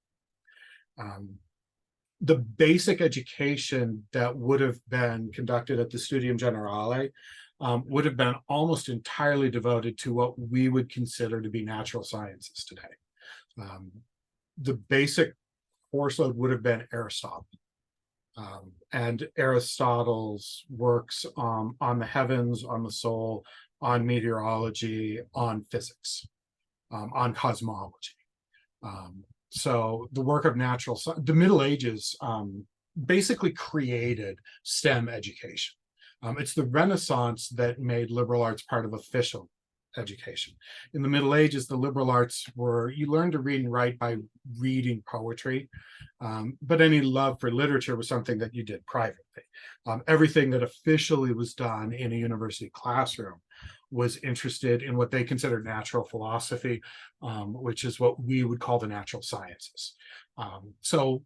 The basic education that would have been conducted at the Studium Generale would have been almost entirely devoted to what we would consider to be natural sciences today. The basic course load would have been Aristotle. And Aristotle's works on the heavens, on the soul, on meteorology, on physics, on cosmology. So the work of the Middle Ages basically created STEM education. It's the Renaissance that made liberal arts part of official education. In the Middle Ages, the liberal arts you learned to read and write by reading poetry, but any love for literature was something that you did privately. Everything that officially was done in a university classroom was interested in what they considered natural philosophy, which is what we would call the natural sciences. So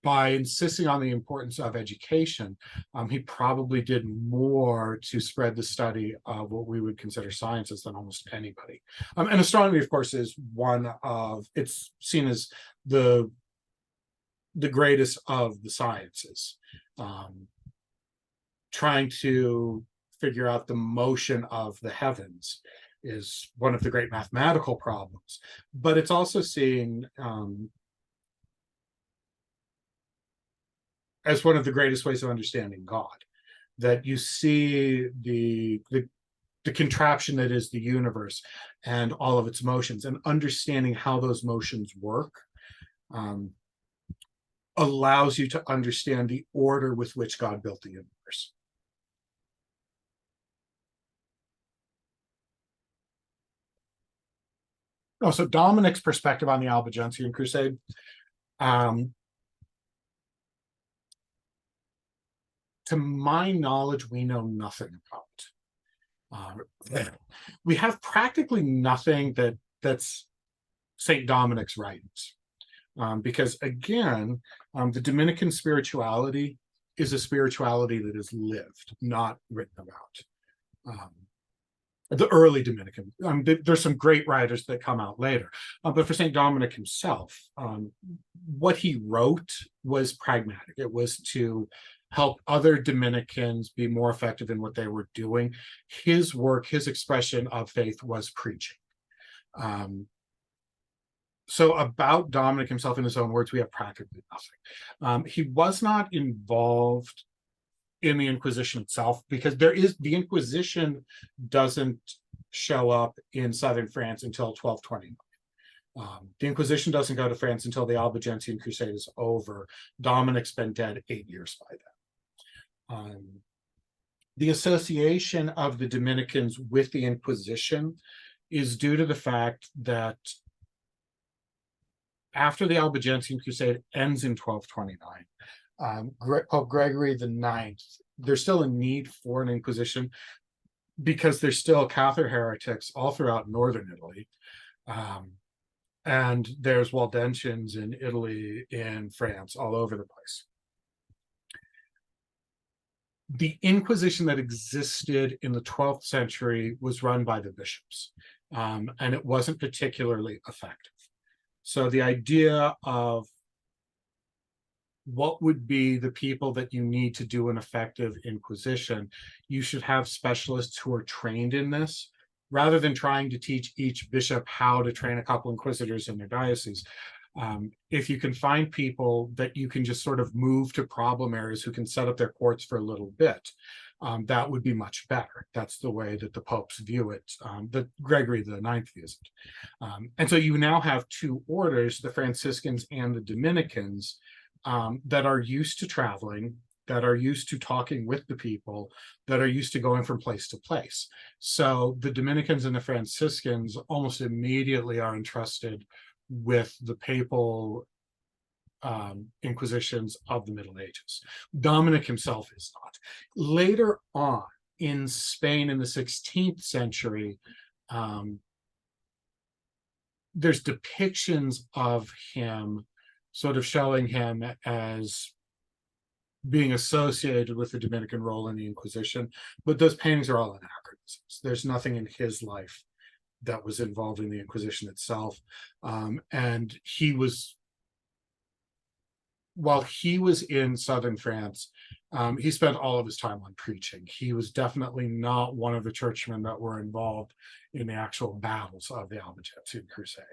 by insisting on the importance of education, he probably did more to spread the study of what we would consider sciences than almost anybody. And astronomy, of course, is it's seen as the greatest of the sciences. Trying to figure out the motion of the heavens is one of the great mathematical problems, but it's also seen as one of the greatest ways of understanding God, that you see the contraption that is the universe and all of its motions, and understanding how those motions work allows you to understand the order with which God built the universe. Oh, so Dominic's perspective on the Albigensian Crusade. To my knowledge, we know nothing about. We have practically nothing that's St. Dominic's writings, because again, the Dominican spirituality is a spirituality that is lived, not written about. The early Dominican, there's some great writers that come out later, but for St. Dominic himself, what he wrote was pragmatic. It was to help other Dominicans be more effective in what they were doing. His work, his expression of faith was preaching. So about Dominic himself, in his own words, we have practically nothing. He was not involved in the Inquisition itself, because the Inquisition doesn't show up in southern France until 1229. The Inquisition doesn't go to France until the Albigensian Crusade is over. Dominic's been dead 8 years by then. The association of the Dominicans with the Inquisition is due to the fact that after the Albigensian Crusade ends in 1229, Pope Gregory IX, there's still a need for an Inquisition because there's still Catholic heretics all throughout northern Italy. And there's Waldensians in Italy, in France, all over the place. The Inquisition that existed in the 12th century was run by the bishops, and it wasn't particularly effective. So the idea of what would be the people that you need to do an effective Inquisition, you should have specialists who are trained in this, rather than trying to teach each bishop how to train a couple inquisitors in their diocese. If you can find people that you can just sort of move to problem areas who can set up their courts for a little bit, that would be much better. That's the way that the popes view it, that Gregory IX views it. And so you now have two orders, the Franciscans and the Dominicans, that are used to traveling, that are used to talking with the people, that are used to going from place to place. So the Dominicans and the Franciscans almost immediately are entrusted with the papal inquisitions of the Middle Ages. Dominic himself is not. Later on in Spain in the 16th century, there's depictions of him sort of showing him as being associated with the Dominican role in the Inquisition, but those paintings are all anachronisms. There's nothing in his life that was involved in the Inquisition itself. And while he was in southern France, he spent all of his time on preaching. He was definitely not one of the churchmen that were involved in the actual battles of the Albigensian Crusade.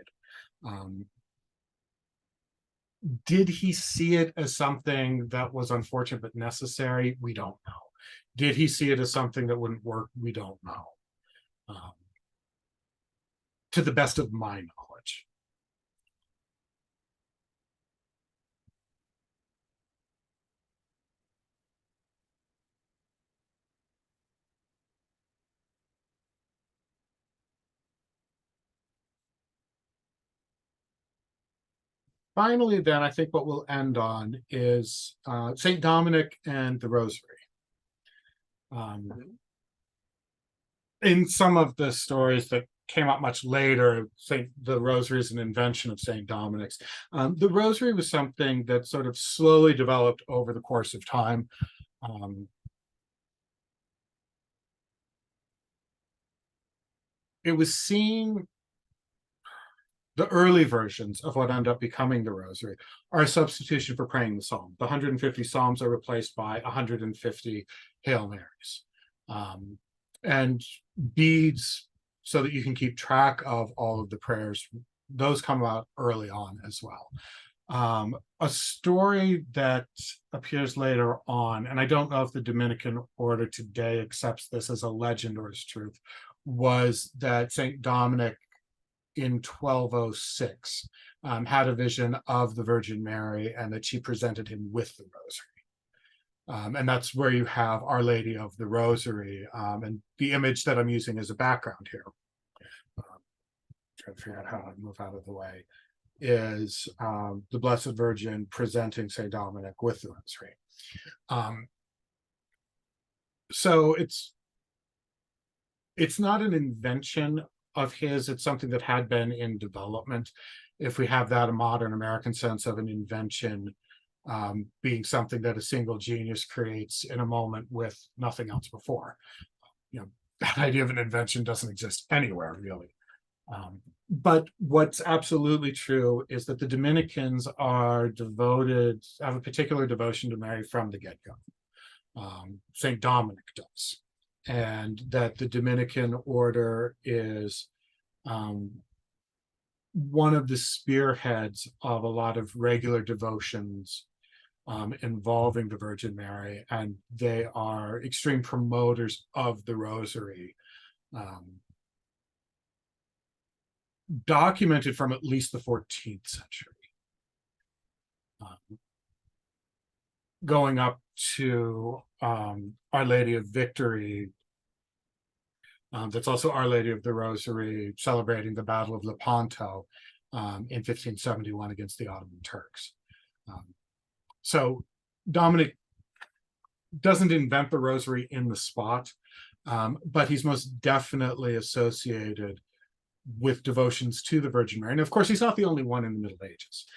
Did he see it as something that was unfortunate but necessary? We don't know. Did he see it as something that wouldn't work? We don't know. To the best of my knowledge. Finally, then, I think what we'll end on is St. Dominic and the Rosary. In some of the stories that came out much later, the Rosary is an invention of St. Dominic's. The Rosary was something that sort of slowly developed over the course of time. It was seen, the early versions of what end up becoming the Rosary are a substitution for praying the Psalm. The 150 Psalms are replaced by 150 Hail Marys. And beads so that you can keep track of all of the prayers. Those come out early on as well. A story that appears later on, and I don't know if the Dominican order today accepts this as a legend or as truth, was that St. Dominic in 1206 had a vision of the Virgin Mary and that she presented him with the Rosary. And that's where you have Our Lady of the Rosary. And the image that I'm using as a background here, trying to figure out how to move out of the way, is the Blessed Virgin presenting St. Dominic with the Rosary. So it's not an invention of his, it's something that had been in development. If we have that a modern American sense of an invention being something that a single genius creates in a moment with nothing else before. That idea of an invention doesn't exist anywhere, really. But what's absolutely true is that the Dominicans are devoted, have a particular devotion to Mary from the get-go. St. Dominic does. And that the Dominican order is one of the spearheads of a lot of regular devotions involving the Virgin Mary, and they are extreme promoters of the Rosary, documented from at least the 14th century, going up to Our Lady of Victory. That's also Our Lady of the Rosary celebrating the Battle of Lepanto in 1571 against the Ottoman Turks. So Dominic doesn't invent the Rosary in the spot, but he's most definitely associated with devotions to the Virgin Mary. And of course, he's not the only one in the Middle Ages.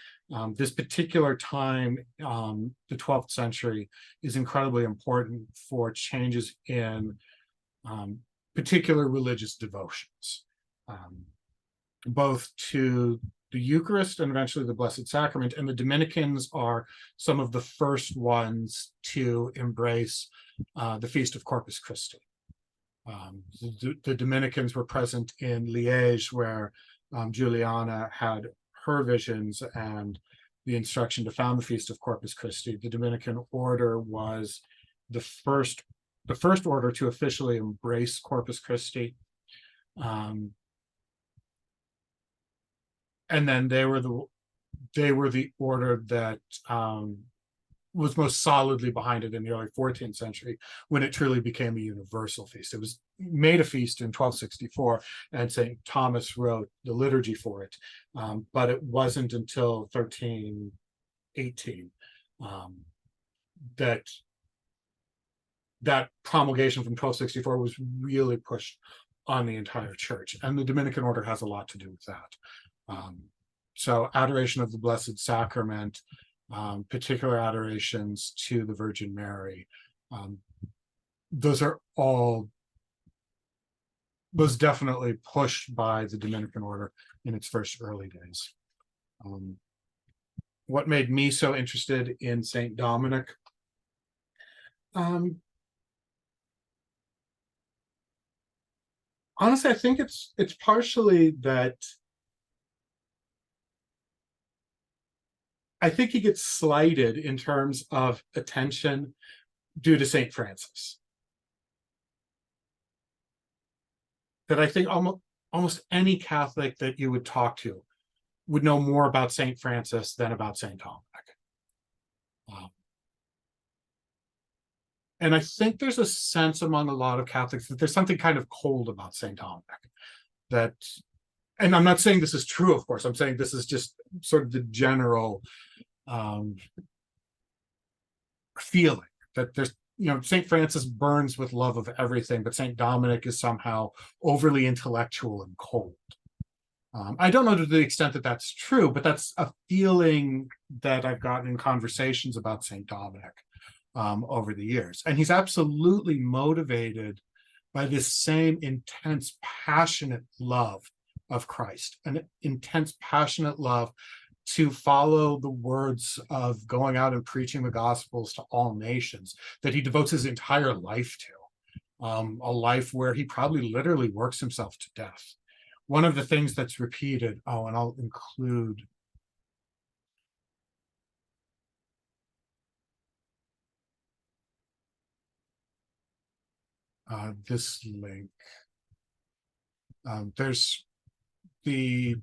This particular time, the 12th century, is incredibly important for changes in particular religious devotions, both to the Eucharist and eventually the Blessed Sacrament. And the Dominicans are some of the first ones to embrace the Feast of Corpus Christi. The Dominicans were present in Liège, where Juliana had her visions and the instruction to found the Feast of Corpus Christi. The Dominican order was the first order to officially embrace Corpus Christi. And then they were the order that was most solidly behind it in the early 14th century, when it truly became a universal feast. It was made a feast in 1264, and St. Thomas wrote the liturgy for it. But it wasn't until 18. That promulgation from 1264 was really pushed on the entire church, and the Dominican order has a lot to do with that. So adoration of the Blessed Sacrament, particular adorations to the Virgin Mary, those definitely pushed by the Dominican order in its first early days. What made me so interested in Saint Dominic? Honestly, I think it's partially that I think he gets slighted in terms of attention due to Saint Francis. That I think almost any Catholic that you would talk to would know more about Saint Francis than about Saint Dominic. And I think there's a sense among a lot of Catholics that there's something kind of cold about Saint Dominic. That, and I'm not saying this is true, of course. I'm saying this is just sort of the general feeling that there's, Saint Francis burns with love of everything, but Saint Dominic is somehow overly intellectual and cold. I don't know to the extent that that's true, but that's a feeling that I've gotten in conversations about Saint Dominic over the years. And he's absolutely motivated by this same intense, passionate love of Christ, an intense, passionate love to follow the words of going out and preaching the Gospels to all nations that he devotes his entire life to, a life where he probably literally works himself to death. One of the things that's repeated, and I'll include this link. There's the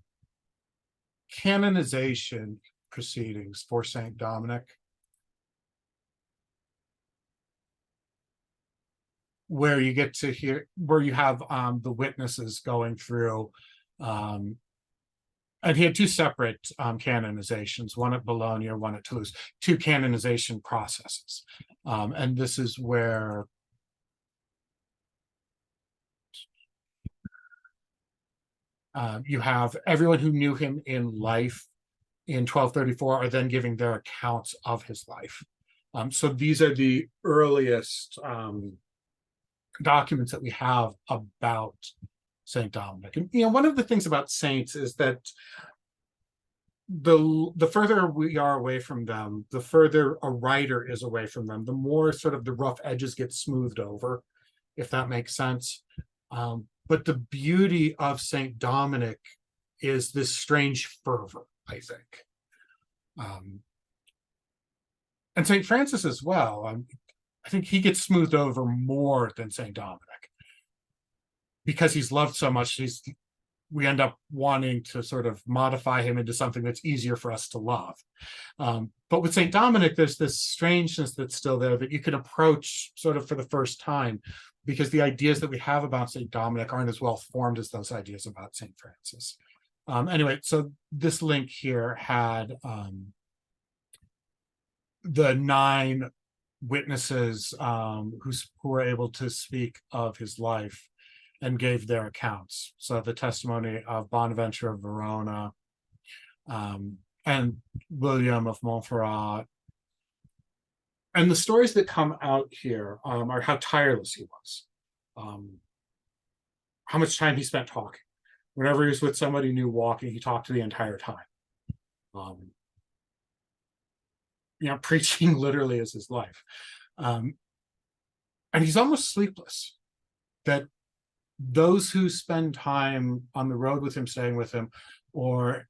canonization proceedings for Saint Dominic, where you get to hear, where you have the witnesses going through, and he had two separate canonizations, one at Bologna, one at Toulouse, two canonization processes. And this is where you have everyone who knew him in life in 1234 are then giving their accounts of his life. So these are the earliest documents that we have about Saint Dominic. And one of the things about saints is that the further we are away from them, the further a writer is away from them, the more sort of the rough edges get smoothed over, if that makes sense. But the beauty of Saint Dominic is this strange fervor, I think. And Saint Francis as well. I think he gets smoothed over more than Saint Dominic because he's loved so much. We end up wanting to sort of modify him into something that's easier for us to love. But with Saint Dominic, there's this strangeness that's still there that you can approach sort of for the first time, because the ideas that we have about Saint Dominic aren't as well formed as those ideas about Saint Francis. Anyway, so this link here had the 9 witnesses who were able to speak of his life and gave their accounts. So the testimony of Bonaventure of Verona, and William of Montferrat. And the stories that come out here are how tireless he was, how much time he spent talking. Whenever he was with somebody new walking, he talked to the entire time. Preaching literally is his life. And he's almost sleepless. That those who spend time on the road with him, staying with him, or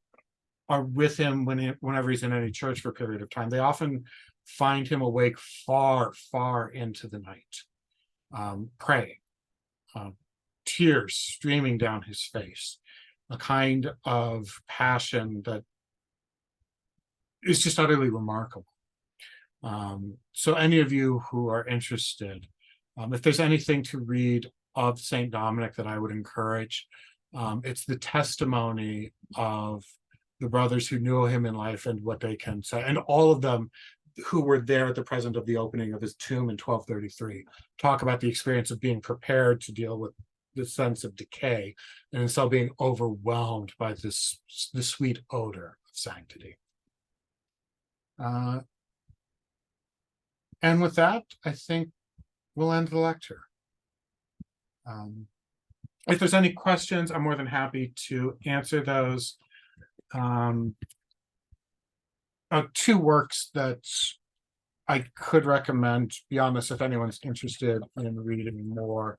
are with him whenever he's in any church for a period of time, they often find him awake far, far into the night, praying, tears streaming down his face, a kind of passion that is just utterly remarkable. So any of you who are interested, if there's anything to read of Saint Dominic that I would encourage, it's the testimony of the brothers who knew him in life and what they can say, and all of them who were there at the present of the opening of his tomb in 1233, talk about the experience of being prepared to deal with the sense of decay, and so being overwhelmed by this the sweet odor of sanctity. And with that, I think we'll end the lecture. If there's any questions, I'm more than happy to answer those. Two works that I could recommend beyond this if anyone's interested in reading more.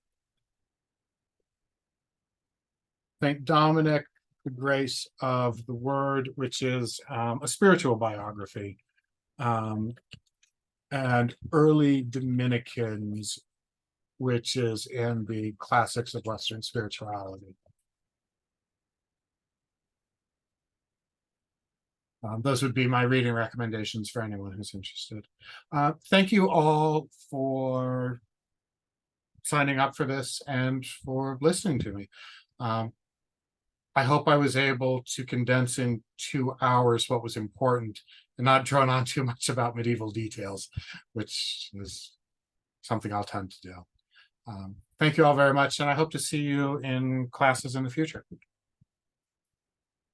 Thank Dominic, The Grace of the Word, which is a spiritual biography, and Early Dominicans, which is in the Classics of Western Spirituality. Those would be my reading recommendations for anyone who's interested. Thank you all for signing up for this and for listening to me. I hope I was able to condense in 2 hours what was important and not drone on too much about medieval details, which is something I'll tend to do. Thank you all very much, and I hope to see you in classes in the future.